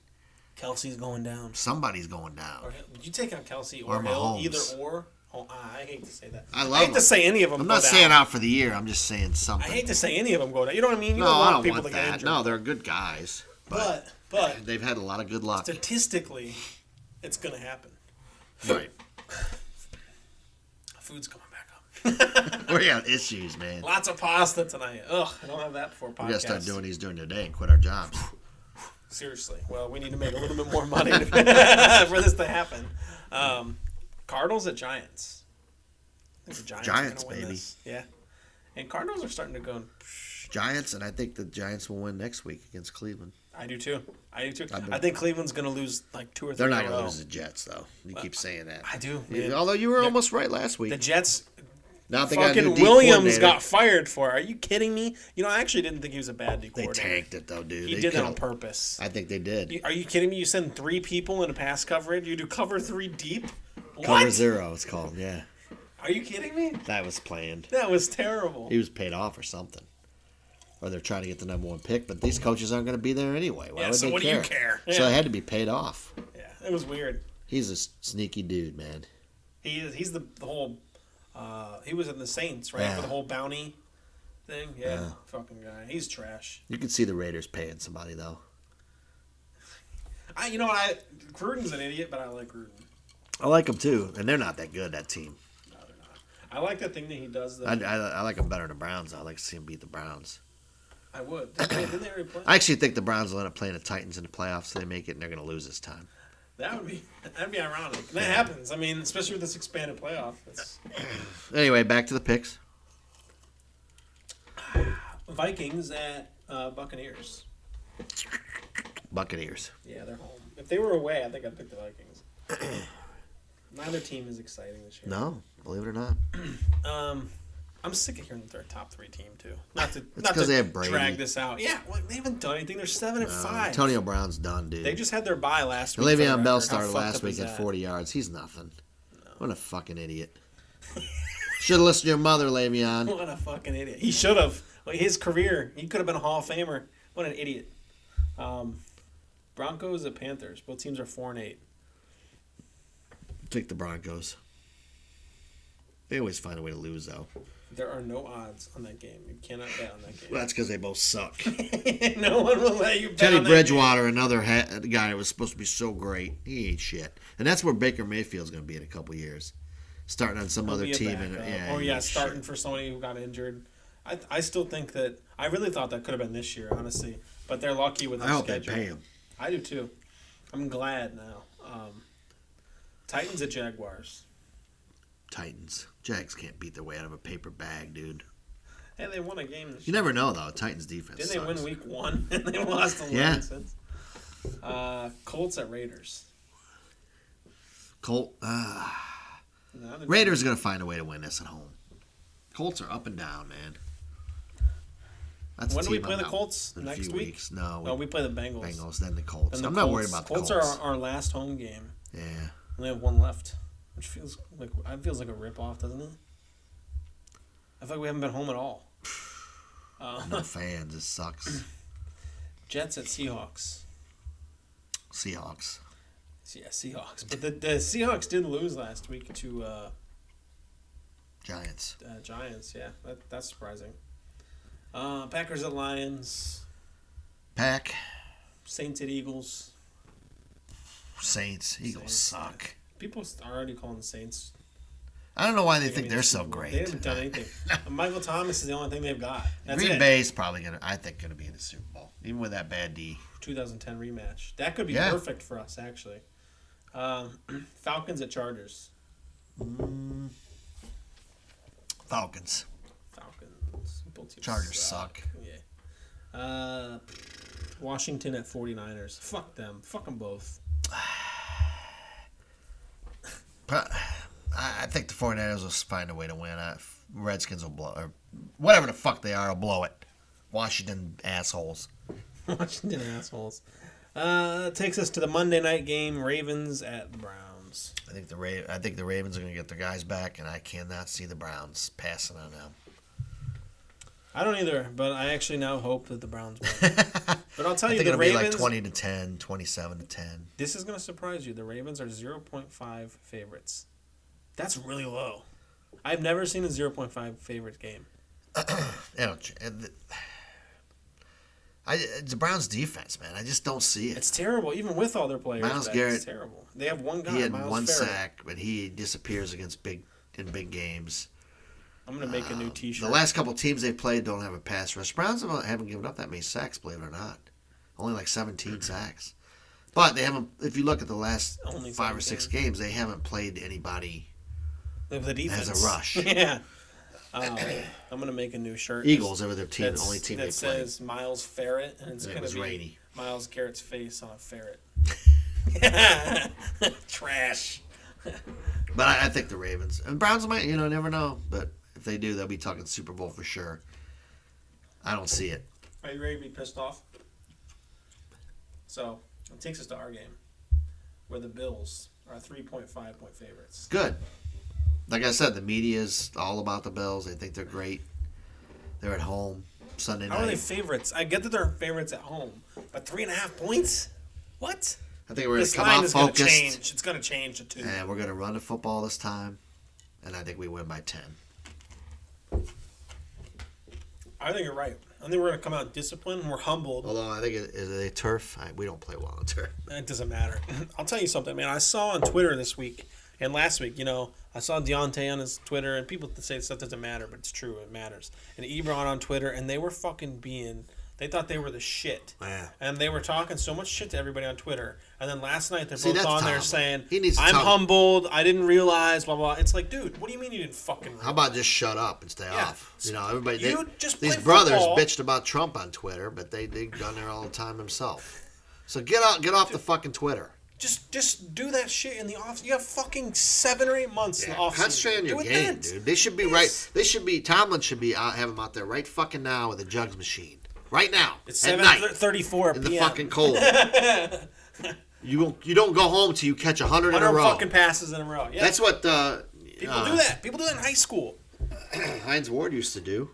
Speaker 3: Kelsey's going down.
Speaker 2: somebody's going down.
Speaker 3: Or, would you take on Kelsey
Speaker 2: Or
Speaker 3: or Hill?
Speaker 2: Mahomes.
Speaker 3: Either or. Oh, I hate to say that.
Speaker 2: I love
Speaker 3: hate
Speaker 2: them.
Speaker 3: to say any of them.
Speaker 2: I'm
Speaker 3: go
Speaker 2: not
Speaker 3: down.
Speaker 2: saying out for the year. I'm just saying
Speaker 3: I
Speaker 2: something.
Speaker 3: hate to say any of them go down. You know what I mean? You
Speaker 2: No,
Speaker 3: don't
Speaker 2: I
Speaker 3: want
Speaker 2: don't
Speaker 3: people
Speaker 2: want
Speaker 3: to get
Speaker 2: that.
Speaker 3: injured.
Speaker 2: No, they're good guys.
Speaker 3: But
Speaker 2: They've had a lot of good luck.
Speaker 3: statistically, it's going to happen.
Speaker 2: Right.
Speaker 3: Food's coming back up.
Speaker 2: We got issues, man.
Speaker 3: Lots of pasta tonight. Ugh, I don't have that before podcast.
Speaker 2: We got to start doing these during the day and quit our jobs.
Speaker 3: Seriously. Well, we need to make a little bit more money for this to happen. Cardinals at Giants. I think the Giants are gonna win
Speaker 2: baby.
Speaker 3: this. Yeah. And Cardinals are starting to go.
Speaker 2: Giants, and I think the Giants will win next week against Cleveland.
Speaker 3: I do too. I think Cleveland's going to lose like 2 or 3.
Speaker 2: They're not going to lose the Jets, though. You keep saying that.
Speaker 3: I do.
Speaker 2: Although you were almost right last week.
Speaker 3: The Jets.
Speaker 2: Now they got a new
Speaker 3: Fucking
Speaker 2: D
Speaker 3: Williams
Speaker 2: coordinator.
Speaker 3: got fired for. Are you kidding me? You know, I actually didn't think he was a bad D
Speaker 2: They
Speaker 3: coordinator.
Speaker 2: tanked it, though, dude.
Speaker 3: He did that on purpose.
Speaker 2: I think they did.
Speaker 3: Are you kidding me? You send 3 people into pass coverage. You do cover 3 deep.
Speaker 2: Cover
Speaker 3: What?
Speaker 2: 0, it's called, yeah.
Speaker 3: Are you kidding me?
Speaker 2: That was planned.
Speaker 3: That was terrible.
Speaker 2: He was paid off or something. Or they're trying to get the number 1 pick, but these coaches aren't going to be there anyway. Why would
Speaker 3: so
Speaker 2: they
Speaker 3: what
Speaker 2: care?
Speaker 3: do you care?
Speaker 2: So
Speaker 3: Yeah.
Speaker 2: they had to be paid off.
Speaker 3: Yeah, it was weird.
Speaker 2: He's a sneaky dude, man.
Speaker 3: He's the whole. He was in the Saints, right?
Speaker 2: Yeah.
Speaker 3: For the whole bounty thing. Yeah, fucking guy. He's trash.
Speaker 2: You can see the Raiders paying somebody, though.
Speaker 3: You know what? Gruden's an idiot, but I like Gruden.
Speaker 2: I like them, too. And they're not that good, that team.
Speaker 3: No, they're not. I like the thing that he does.
Speaker 2: I like them better than the Browns. I like to see them beat the Browns.
Speaker 3: I would. Didn't they already play?
Speaker 2: I actually think the Browns will end up playing the Titans in the playoffs, so they make it, and they're going to lose this time.
Speaker 3: That'd be ironic. And that happens. I mean, especially with this expanded playoff.
Speaker 2: Anyway, back to the picks.
Speaker 3: Vikings at Buccaneers.
Speaker 2: Buccaneers.
Speaker 3: Yeah, they're home. If they were away, I think I'd pick the Vikings. Neither team is exciting this year.
Speaker 2: No, believe it or not.
Speaker 3: I'm sick of hearing that they're a top 3 team too. Not to
Speaker 2: they have Brady.
Speaker 3: drag this out. Yeah, well, they haven't done anything. They're 7-5.
Speaker 2: Antonio Brown's done, dude.
Speaker 3: They just had their bye last week.
Speaker 2: Le'Veon Bell
Speaker 3: How
Speaker 2: started
Speaker 3: fucked
Speaker 2: last
Speaker 3: up
Speaker 2: week
Speaker 3: is
Speaker 2: at
Speaker 3: that?
Speaker 2: 40 yards. He's nothing. What a fucking idiot. Should have listened to your mother, Le'Veon.
Speaker 3: What a fucking idiot. He should have. His career, he could have been a Hall of Famer. What an idiot. Broncos at Panthers. Both teams are 4-8.
Speaker 2: Take the Broncos. They always find a way to lose, though.
Speaker 3: There are no odds on that game. You cannot bet on that game.
Speaker 2: Well, that's because they both suck.
Speaker 3: No one will let you bet
Speaker 2: Teddy
Speaker 3: on that
Speaker 2: Bridgewater, another guy that was supposed to be so great, he ain't shit. And that's where Baker Mayfield's going to be in a couple years. Starting on some other
Speaker 3: He'll be a
Speaker 2: team.
Speaker 3: backup. Starting for somebody who got injured. I still think that – I really thought that could have been this year, honestly. But they're lucky with their
Speaker 2: I hope
Speaker 3: schedule.
Speaker 2: they pay him.
Speaker 3: I do too. I'm glad now. Titans at Jaguars.
Speaker 2: Titans. Jags can't beat their way out of a paper bag, dude.
Speaker 3: Hey, they won a game this
Speaker 2: You
Speaker 3: year.
Speaker 2: never know, though. Titans defense
Speaker 3: Didn't
Speaker 2: sucks.
Speaker 3: they win week 1? And they lost 11 since. Colts at Raiders.
Speaker 2: Raiders are going to find a way to win this at home. Colts are up and down, man. That's
Speaker 3: When
Speaker 2: a
Speaker 3: do we
Speaker 2: team
Speaker 3: play
Speaker 2: I'm
Speaker 3: the
Speaker 2: out
Speaker 3: Colts?
Speaker 2: in a
Speaker 3: Next
Speaker 2: few
Speaker 3: week?
Speaker 2: weeks. No,
Speaker 3: No, we play the Bengals.
Speaker 2: Bengals, then the Colts.
Speaker 3: And the
Speaker 2: I'm not worried about the Colts.
Speaker 3: Colts are our last home game.
Speaker 2: Yeah.
Speaker 3: We have one left, which feels like a rip-off, doesn't it? I feel like we haven't been home at all.
Speaker 2: No fans. It sucks.
Speaker 3: Jets at Seahawks.
Speaker 2: Seahawks.
Speaker 3: Yeah, Seahawks. But the Seahawks did lose last week to
Speaker 2: Giants.
Speaker 3: Giants. Yeah, that's surprising. Packers at Lions.
Speaker 2: Pack.
Speaker 3: Saints at Eagles.
Speaker 2: Saints. Eagles
Speaker 3: Saints.
Speaker 2: suck.
Speaker 3: People are already calling the Saints.
Speaker 2: I don't know why they think they're so great.
Speaker 3: They haven't done anything. Michael Thomas is the only thing they've got. That's
Speaker 2: Green
Speaker 3: it.
Speaker 2: Bay's probably gonna be in the Super Bowl, even with that bad D.
Speaker 3: 2010 rematch. That could be
Speaker 2: Yeah.
Speaker 3: perfect for us, actually. Falcons at Chargers.
Speaker 2: Falcons.
Speaker 3: Falcons. Both teams
Speaker 2: Chargers suck.
Speaker 3: Yeah. Washington at 49ers. Fuck them. Fuck them both.
Speaker 2: I think the 49ers will find a way to win. Redskins will blow, or whatever the fuck they are, will blow it. Washington assholes.
Speaker 3: Washington assholes. Takes us to the Monday night game. Ravens at the Browns.
Speaker 2: I think the Ravens are going to get their guys back, and I cannot see the Browns passing on them.
Speaker 3: I don't either, but I actually now hope that the Browns win. But I'll tell
Speaker 2: I
Speaker 3: you,
Speaker 2: think
Speaker 3: the
Speaker 2: it'll
Speaker 3: Ravens.
Speaker 2: be like 20-10, 27-10.
Speaker 3: This is going to surprise you. The Ravens are 0.5 favorites. That's really low. I've never seen a 0.5 favorite game.
Speaker 2: It's the Browns' defense, man. I just don't see it.
Speaker 3: It's terrible, even with all their players.
Speaker 2: Myles
Speaker 3: back,
Speaker 2: Garrett,
Speaker 3: it's terrible. They have one guy.
Speaker 2: He had
Speaker 3: Myles
Speaker 2: one
Speaker 3: Garrett.
Speaker 2: sack, but he disappears in big games.
Speaker 3: I'm gonna make a new T-shirt.
Speaker 2: The last couple teams they've played don't have a pass rush. Browns haven't given up that many sacks, believe it or not. Only like 17 sacks. But they haven't. If you look at the last
Speaker 3: Only
Speaker 2: 5 or 6 games, they haven't played anybody
Speaker 3: the defense
Speaker 2: that has a rush.
Speaker 3: Yeah. I'm gonna make a new shirt.
Speaker 2: Eagles are their team, the only team they
Speaker 3: that
Speaker 2: played.
Speaker 3: says Myles Ferret, and it's
Speaker 2: And it
Speaker 3: gonna
Speaker 2: was
Speaker 3: be
Speaker 2: rainy.
Speaker 3: Myles Garrett's face on a ferret. Trash.
Speaker 2: But I think the Ravens and Browns might, never know. But if they do, they'll be talking Super Bowl for sure. I don't see it.
Speaker 3: Are you ready to be pissed off? So it takes us to our game, where the Bills are 3.5-point favorites.
Speaker 2: Good. Like I said, the media is all about the Bills. They think they're great. They're at home Sunday night.
Speaker 3: How are they favorites? I get that they're favorites at home, but 3.5 points? What?
Speaker 2: I think we're going to
Speaker 3: This
Speaker 2: come
Speaker 3: line
Speaker 2: out
Speaker 3: is going to
Speaker 2: focused.
Speaker 3: change. It's going to change to 2.
Speaker 2: And we're going to run the football this time. And I think we win by 10.
Speaker 3: I think you're right. I think we're going to come out disciplined. We're humbled.
Speaker 2: Although I think is it a turf? We don't play well on turf.
Speaker 3: It doesn't matter. I'll tell you something, man. I saw on Twitter this week and last week, I saw Deontay on his Twitter, and people say stuff doesn't matter, but it's true. It matters. And Ebron on Twitter, and they were fucking they thought they were the shit.
Speaker 2: Yeah.
Speaker 3: And they were talking so much shit to everybody on Twitter. And then last night, they're both
Speaker 2: that's
Speaker 3: on there
Speaker 2: Tomlin.
Speaker 3: saying,
Speaker 2: He needs to
Speaker 3: I'm
Speaker 2: tell-
Speaker 3: humbled. I didn't realize, blah, blah. It's like, dude, what do you mean you didn't fucking realize?
Speaker 2: How about just shut up and stay
Speaker 3: Yeah.
Speaker 2: off? Everybody.
Speaker 3: Just
Speaker 2: these
Speaker 3: play
Speaker 2: brothers
Speaker 3: football.
Speaker 2: bitched about Trump on Twitter, but they done there all the time himself. So get off the fucking Twitter.
Speaker 3: Just do that shit in the off. You have fucking 7 or 8 months in the off
Speaker 2: Concentrate on
Speaker 3: season.
Speaker 2: your
Speaker 3: Do it
Speaker 2: game,
Speaker 3: then.
Speaker 2: dude. They should be right. They should be. Tomlin should be out. Have him out there right fucking now with a jugs machine. Right now.
Speaker 3: It's
Speaker 2: at night
Speaker 3: 7:34
Speaker 2: in
Speaker 3: p.m.
Speaker 2: the fucking cold. You don't go home till you catch 100 in a
Speaker 3: 100
Speaker 2: row.
Speaker 3: fucking passes in a row. Yeah.
Speaker 2: That's what
Speaker 3: People do that. People do that in high school.
Speaker 2: Heinz Ward used to do.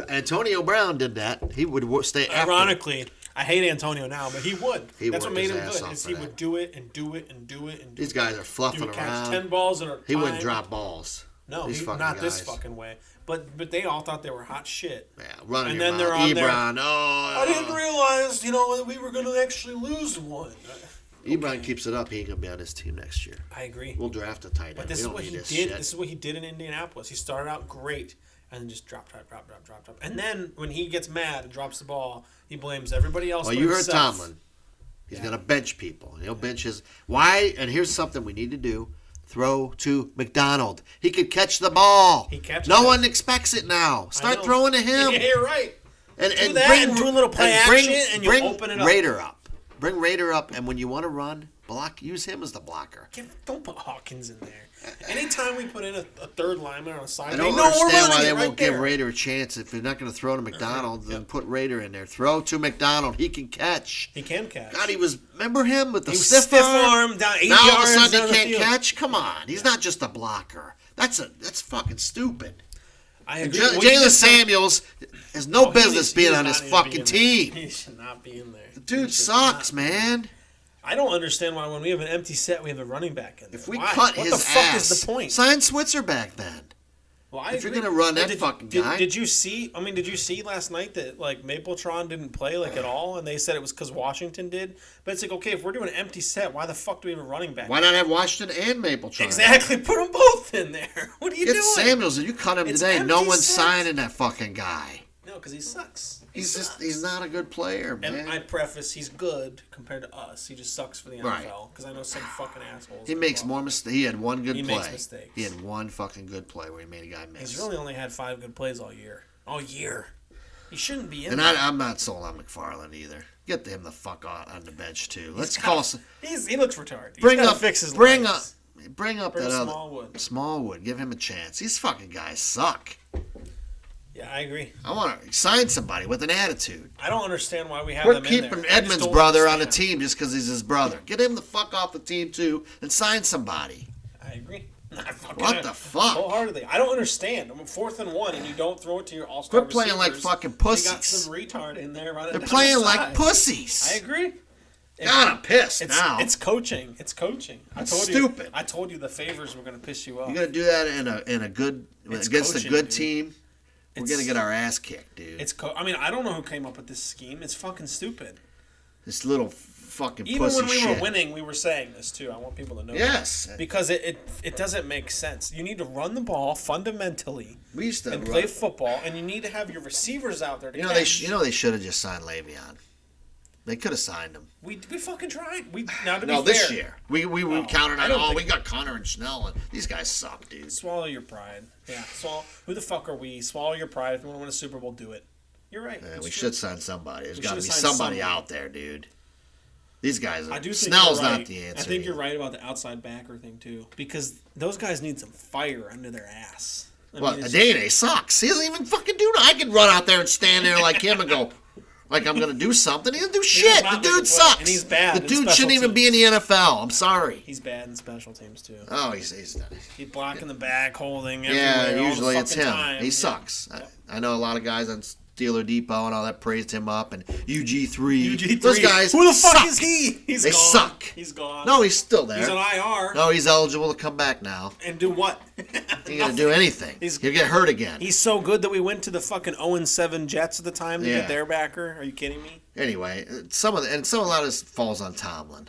Speaker 2: Antonio Brown did that. He would stay after.
Speaker 3: Ironically, I hate Antonio now, but he would.
Speaker 2: He
Speaker 3: That's what
Speaker 2: worked
Speaker 3: made
Speaker 2: his
Speaker 3: him
Speaker 2: ass
Speaker 3: good.
Speaker 2: off
Speaker 3: Is
Speaker 2: for
Speaker 3: he
Speaker 2: that.
Speaker 3: would do it and do it and do it and do
Speaker 2: These
Speaker 3: it.
Speaker 2: guys are
Speaker 3: He
Speaker 2: fluffing
Speaker 3: would catch
Speaker 2: around.
Speaker 3: 10 balls in a
Speaker 2: He wouldn't
Speaker 3: time.
Speaker 2: drop balls.
Speaker 3: No,
Speaker 2: These fucking
Speaker 3: not this
Speaker 2: guys.
Speaker 3: fucking way. But they all thought they were hot shit.
Speaker 2: Yeah, running
Speaker 3: And
Speaker 2: your
Speaker 3: then they're
Speaker 2: mouth.
Speaker 3: on there.
Speaker 2: Ebron,
Speaker 3: I didn't realize, that we were going to actually lose one.
Speaker 2: Ebron keeps it up. He ain't gonna be on his team next year.
Speaker 3: I agree.
Speaker 2: We'll draft a tight end.
Speaker 3: But this
Speaker 2: we
Speaker 3: is
Speaker 2: don't
Speaker 3: what
Speaker 2: need
Speaker 3: he
Speaker 2: this
Speaker 3: did.
Speaker 2: shit.
Speaker 3: This is what he did in Indianapolis. He started out great and then just drop. And then when he gets mad and drops the ball, he blames everybody else.
Speaker 2: Well,
Speaker 3: but
Speaker 2: you heard
Speaker 3: himself.
Speaker 2: Tomlin. He's gonna bench people. He'll bench his. Why? And here's something we need to do. Throw to McDonald. He could catch the ball.
Speaker 3: He catches
Speaker 2: No
Speaker 3: it.
Speaker 2: one expects it now.
Speaker 3: I
Speaker 2: Start
Speaker 3: know.
Speaker 2: throwing to him.
Speaker 3: Yeah, you're right.
Speaker 2: And
Speaker 3: Do that and do a little play action, and you'll
Speaker 2: bring
Speaker 3: open it up.
Speaker 2: Raider up. Bring Raider up, and when you want to run, use him as the blocker.
Speaker 3: Don't put Hawkins in there. Anytime we put in a third lineman on a side,
Speaker 2: I don't
Speaker 3: we're
Speaker 2: understand
Speaker 3: running
Speaker 2: why
Speaker 3: it
Speaker 2: they
Speaker 3: right
Speaker 2: won't give
Speaker 3: there.
Speaker 2: Raider a chance. If you're not going to throw to McDonald, then put Raider in there. Throw to McDonald. He can catch.
Speaker 3: He can catch.
Speaker 2: God, remember him with the
Speaker 3: He was
Speaker 2: stiff arm?
Speaker 3: arm down 80
Speaker 2: Now all of a
Speaker 3: yards
Speaker 2: sudden
Speaker 3: down
Speaker 2: he
Speaker 3: the
Speaker 2: can't
Speaker 3: field.
Speaker 2: catch? Come on. He's not just a blocker. That's fucking stupid.
Speaker 3: I
Speaker 2: And
Speaker 3: agree. Well, you
Speaker 2: Jalen
Speaker 3: just-
Speaker 2: Samuels has no
Speaker 3: Oh, he
Speaker 2: business
Speaker 3: needs-
Speaker 2: being
Speaker 3: he does
Speaker 2: on
Speaker 3: not
Speaker 2: his
Speaker 3: need to be
Speaker 2: fucking
Speaker 3: in
Speaker 2: team.
Speaker 3: there. He should not be in there.
Speaker 2: The dude
Speaker 3: He should
Speaker 2: sucks,
Speaker 3: not be in there.
Speaker 2: man.
Speaker 3: I don't understand why when we have an empty set, we have a running back in there.
Speaker 2: If we
Speaker 3: Why?
Speaker 2: cut
Speaker 3: what
Speaker 2: his
Speaker 3: the fuck
Speaker 2: ass,
Speaker 3: is the point?
Speaker 2: sign Switzer back then.
Speaker 3: Well, I
Speaker 2: if you're
Speaker 3: agree.
Speaker 2: gonna run
Speaker 3: But
Speaker 2: that fucking guy.
Speaker 3: did you see? I mean, did you see last night that Mapletron didn't play at all, and they said it was because Washington did? But it's okay, if we're doing an empty set, why the fuck do we have a running back?
Speaker 2: Why not have Washington and Mapletron?
Speaker 3: Exactly, put them both in there. What are you
Speaker 2: Get
Speaker 3: doing?
Speaker 2: Samuels, and you cut him
Speaker 3: It's
Speaker 2: today. No
Speaker 3: empty
Speaker 2: one's
Speaker 3: sets.
Speaker 2: signing that fucking guy.
Speaker 3: No, because he sucks.
Speaker 2: He's not a good player, man.
Speaker 3: And I preface, he's good compared to us. He just sucks for the
Speaker 2: Right.
Speaker 3: NFL because I know some fucking assholes.
Speaker 2: He makes more mistakes. He had one good
Speaker 3: He
Speaker 2: play.
Speaker 3: makes mistakes.
Speaker 2: He had one fucking good play where he made a guy miss.
Speaker 3: He's really only had 5 good plays all year. All year. He shouldn't be in
Speaker 2: And
Speaker 3: there.
Speaker 2: I'm not sold on McFarland either. Get him the fuck on the bench too. Let's call.
Speaker 3: He looks retarded. He's
Speaker 2: Bring
Speaker 3: gotta
Speaker 2: up.
Speaker 3: fix his
Speaker 2: Bring up.
Speaker 3: legs.
Speaker 2: Bring up
Speaker 3: Bring
Speaker 2: that other
Speaker 3: Smallwood.
Speaker 2: Smallwood. Give him a chance. These fucking guys suck.
Speaker 3: Yeah, I agree.
Speaker 2: I want to sign somebody with an attitude.
Speaker 3: I don't understand why we have
Speaker 2: We're
Speaker 3: them in
Speaker 2: keeping
Speaker 3: there. I just
Speaker 2: Edmonds'
Speaker 3: don't
Speaker 2: brother on the
Speaker 3: understand.
Speaker 2: team just because he's his brother. Get him the fuck off the team too and sign somebody.
Speaker 3: I agree.
Speaker 2: What the fuck?
Speaker 3: Wholeheartedly. I don't understand. I'm 4th and 1, and you don't throw it to your all-star
Speaker 2: Quit playing like
Speaker 3: receivers.
Speaker 2: fucking
Speaker 3: You
Speaker 2: pussies.
Speaker 3: got some retard in there running
Speaker 2: They're
Speaker 3: down
Speaker 2: playing
Speaker 3: the
Speaker 2: like
Speaker 3: side.
Speaker 2: pussies.
Speaker 3: I agree.
Speaker 2: God, I'm pissed now.
Speaker 3: It's coaching. It's coaching.
Speaker 2: That's
Speaker 3: I told
Speaker 2: stupid.
Speaker 3: You, I told you the favors were going to piss you off.
Speaker 2: You're gonna do that in a good
Speaker 3: It's
Speaker 2: against
Speaker 3: coaching,
Speaker 2: a good
Speaker 3: dude.
Speaker 2: team. We're going to get our ass kicked, dude.
Speaker 3: I mean, I don't know who came up with this scheme. It's fucking stupid.
Speaker 2: This little fucking
Speaker 3: Even
Speaker 2: pussy
Speaker 3: when we
Speaker 2: shit.
Speaker 3: were winning, we were saying this too. I want people to know.
Speaker 2: Yes.
Speaker 3: That. Because it doesn't make sense. You need to run the ball fundamentally
Speaker 2: We used to
Speaker 3: and play football, and you need to have your receivers out there to catch.
Speaker 2: They should have just signed Le'Veon. They could have signed him.
Speaker 3: We fucking tried.
Speaker 2: This year. We counted on, we got Connor and Snell, and these guys suck, dude.
Speaker 3: Swallow your pride. Yeah, who the fuck are we? Swallow your pride. If you want to win a Super Bowl, do it. You're right.
Speaker 2: Yeah, we should sign somebody. There's got to be somebody out there, dude. These guys,
Speaker 3: Snell's
Speaker 2: not the answer.
Speaker 3: I think you're right about the outside backer thing, too. Because those guys need some fire under their ass.
Speaker 2: Adene sucks. He doesn't even fucking do nothing. I could run out there and stand there like him and go, like I'm going to do something. He doesn't do shit. The dude sucks.
Speaker 3: And he's bad.
Speaker 2: The dude shouldn't even be in the NFL. I'm sorry.
Speaker 3: He's bad in special teams, too.
Speaker 2: Oh, he's not.
Speaker 3: He's blocking the back, holding everywhere.
Speaker 2: Yeah, usually it's him.
Speaker 3: Time.
Speaker 2: He sucks. I know a lot of guys on Steeler Depot and all that praised him up, and UG3. Those guys
Speaker 3: Who the fuck
Speaker 2: suck.
Speaker 3: is he?
Speaker 2: They suck.
Speaker 3: He's gone.
Speaker 2: No, he's still there.
Speaker 3: He's on IR.
Speaker 2: No, he's eligible to come back now.
Speaker 3: And do what?
Speaker 2: He ain't gonna do anything. He'll get hurt again.
Speaker 3: He's so good that we went to the fucking 0-7 Jets at the time to get their backer. Are you kidding me?
Speaker 2: Anyway, a lot of this falls on Tomlin.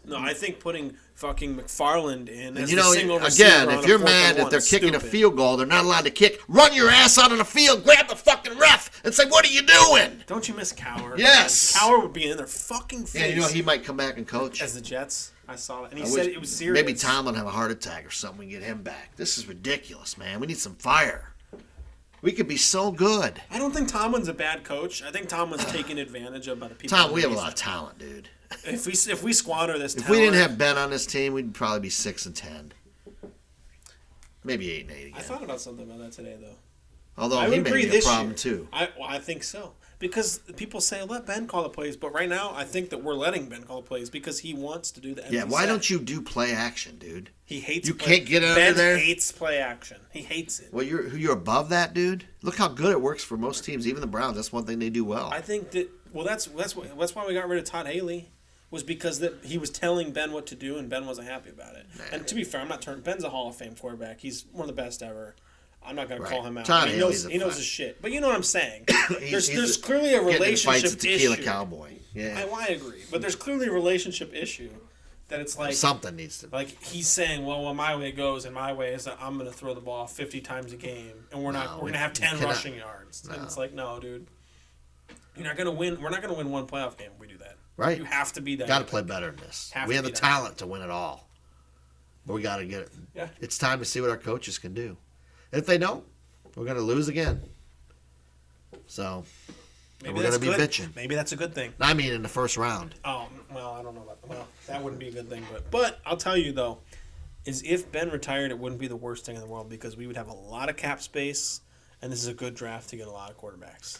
Speaker 3: No, I think putting fucking McFarland in as
Speaker 2: the
Speaker 3: single receiver
Speaker 2: again, if you're mad that they're kicking a field goal, they're not allowed to kick. Run your ass out on the field, grab the fucking ref, and say, "What are you doing?"
Speaker 3: Don't you miss Cowher?
Speaker 2: Yes,
Speaker 3: Cowher would be in their fucking face.
Speaker 2: Yeah, he might come back and coach
Speaker 3: as the Jets. I saw it, and he said it was serious.
Speaker 2: Maybe Tomlin have a heart attack or something. We get him back. This is ridiculous, man. We need some fire. We could be so good.
Speaker 3: I don't think Tomlin's a bad coach. I think Tomlin's taking advantage of other people.
Speaker 2: Tom, we have a lot of talent, dude.
Speaker 3: If we squander this talent,
Speaker 2: if we didn't have Ben on this team, we'd probably be 6-10, maybe 8-8 again.
Speaker 3: I thought about something about that today, though.
Speaker 2: Although he may be a problem too.
Speaker 3: I think so, because people say let Ben call the plays, but right now I think that we're letting Ben call the plays because he wants to do that.
Speaker 2: Yeah, why don't you do play action, dude?
Speaker 3: He hates.
Speaker 2: You can't get under there.
Speaker 3: Ben hates play action. He hates it.
Speaker 2: Well, you're above that, dude. Look how good it works for most teams, even the Browns. That's one thing they do well.
Speaker 3: I think that. Well, that's why we got rid of Todd Haley. Was because that he was telling Ben what to do, and Ben wasn't happy about it. Nah. And to be fair, Ben's a Hall of Fame quarterback. He's one of the best ever. I'm not going to call him out. He knows his shit. But you know what I'm saying. There's clearly a relationship issue.
Speaker 2: Cowboy. Yeah.
Speaker 3: I agree. But there's clearly a relationship issue that it's like
Speaker 2: something needs to.
Speaker 3: Like he's saying, well, my way goes, and my way is that I'm going to throw the ball 50 times a game, and we're going to have 10 rushing yards. No. And it's like, no, dude. You're not going to win. We're not going to win one playoff game if we do that.
Speaker 2: Right.
Speaker 3: You have to be that.
Speaker 2: Got to play better than this. We have the talent to win it all. But we got to get it.
Speaker 3: Yeah.
Speaker 2: It's time to see what our coaches can do. And if they don't, we're going to lose again. So, we're going to be bitching.
Speaker 3: Maybe that's a good thing.
Speaker 2: I mean, in the first round.
Speaker 3: Oh, well, I don't know about that. Well, that wouldn't be a good thing. But I'll tell you, though, is if Ben retired, it wouldn't be the worst thing in the world because we would have a lot of cap space, and this is a good draft to get a lot of quarterbacks.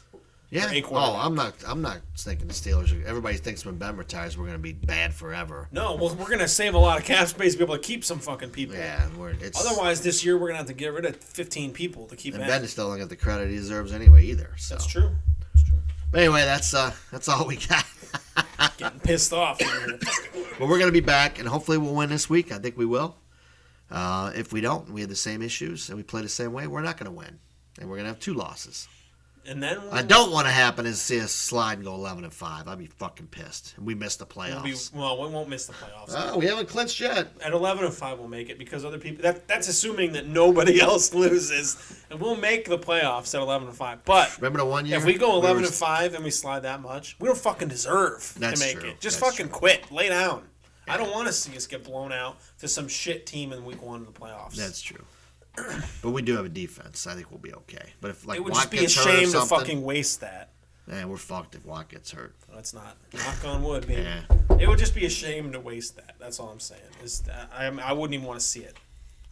Speaker 2: Yeah. Oh, I'm not thinking the Steelers. Everybody thinks when Ben retires, we're going to be bad forever.
Speaker 3: No, well, we're going to save a lot of cap space to be able to keep some fucking people.
Speaker 2: Yeah.
Speaker 3: Otherwise, this year we're going to have to get rid of 15 people to keep.
Speaker 2: And Ben still don't get the credit he deserves anyway either. So.
Speaker 3: That's true.
Speaker 2: But anyway, that's all we got.
Speaker 3: Getting pissed off.
Speaker 2: Well, we're going to be back, and hopefully we'll win this week. I think we will. If we don't, we have the same issues, and we play the same way, we're not going to win. And we're going to have 2 losses.
Speaker 3: And then
Speaker 2: I don't want to happen is see us slide and go 11-5. I'd be fucking pissed. And we missed the playoffs.
Speaker 3: We won't miss the playoffs.
Speaker 2: Oh, we haven't clinched yet.
Speaker 3: At 11-5, we'll make it because other people. That's assuming that nobody else loses, and we'll make the playoffs at 11-5. But
Speaker 2: remember the one year
Speaker 3: if we go 11-5 and we slide that much, we don't fucking deserve to make it. Just fucking quit. Lay down. Yeah. I don't want to see us get blown out to some shit team in week 1 of the playoffs.
Speaker 2: That's true. But we do have a defense. I think we'll be okay. But if
Speaker 3: it would just be a shame to fucking waste that.
Speaker 2: Yeah, we're fucked if Watt gets hurt.
Speaker 3: No, it's not. Knock on wood, baby.
Speaker 2: Yeah.
Speaker 3: It would just be a shame to waste that. That's all I'm saying. I wouldn't even want to see it.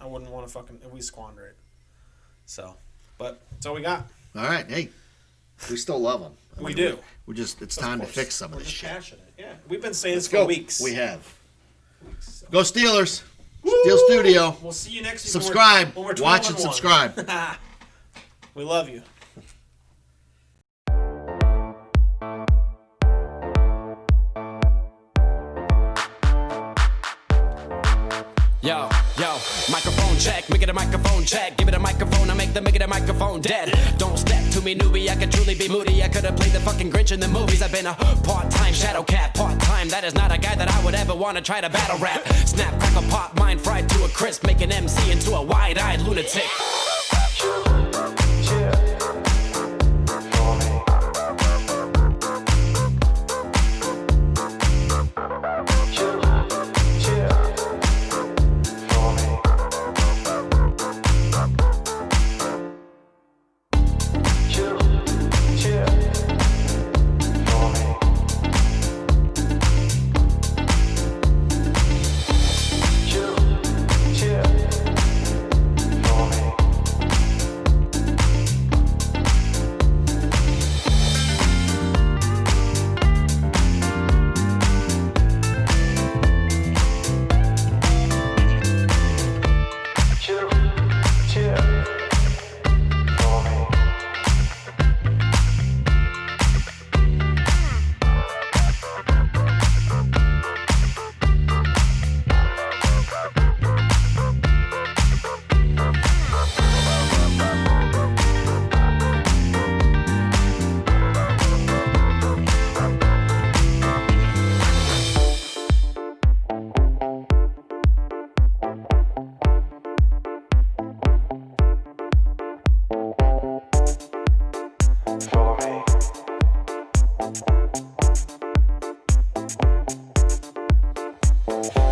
Speaker 3: I wouldn't want to fucking if we squander it. So, but that's all we got.
Speaker 2: All right. Hey, we still love them.
Speaker 3: We do.
Speaker 2: It's time to fix some of this shit.
Speaker 3: Passionate. Yeah, we've been saying this for weeks.
Speaker 2: We have. Go Steelers. Steel Studio.
Speaker 3: We'll see you next week.
Speaker 2: Subscribe.
Speaker 3: When we're
Speaker 2: Watch and subscribe.
Speaker 3: We love you.
Speaker 4: Yo, microphone check, make it a microphone check. Give it a microphone, I make it a microphone dead. Don't step to me, newbie, I could truly be moody. I could have played the fucking Grinch in the movies. I've been a part-time shadow cat, part-time. That is not a guy that I would ever want to try to battle rap. Snap, crackle, pop, mind fried to a crisp. Make an MC into a wide-eyed lunatic.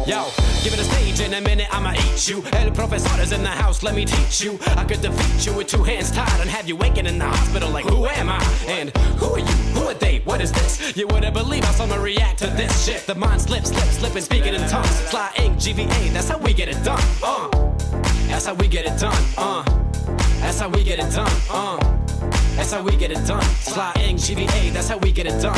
Speaker 4: Yo, give it a stage in a minute, I'ma eat you. El profesor is in the house, let me teach you. I could defeat you with two hands tied and have you waking in the hospital like, who am I? And who are you? Who are they? What is this? You wouldn't believe how someone react to this shit. The mind slips, slipping, speaking in tongues. Sly ink, GVA, that's how we get it done. That's how we get it done. That's how we get it done. That's how we get it done. Sly ink, GVA, that's how we get it done.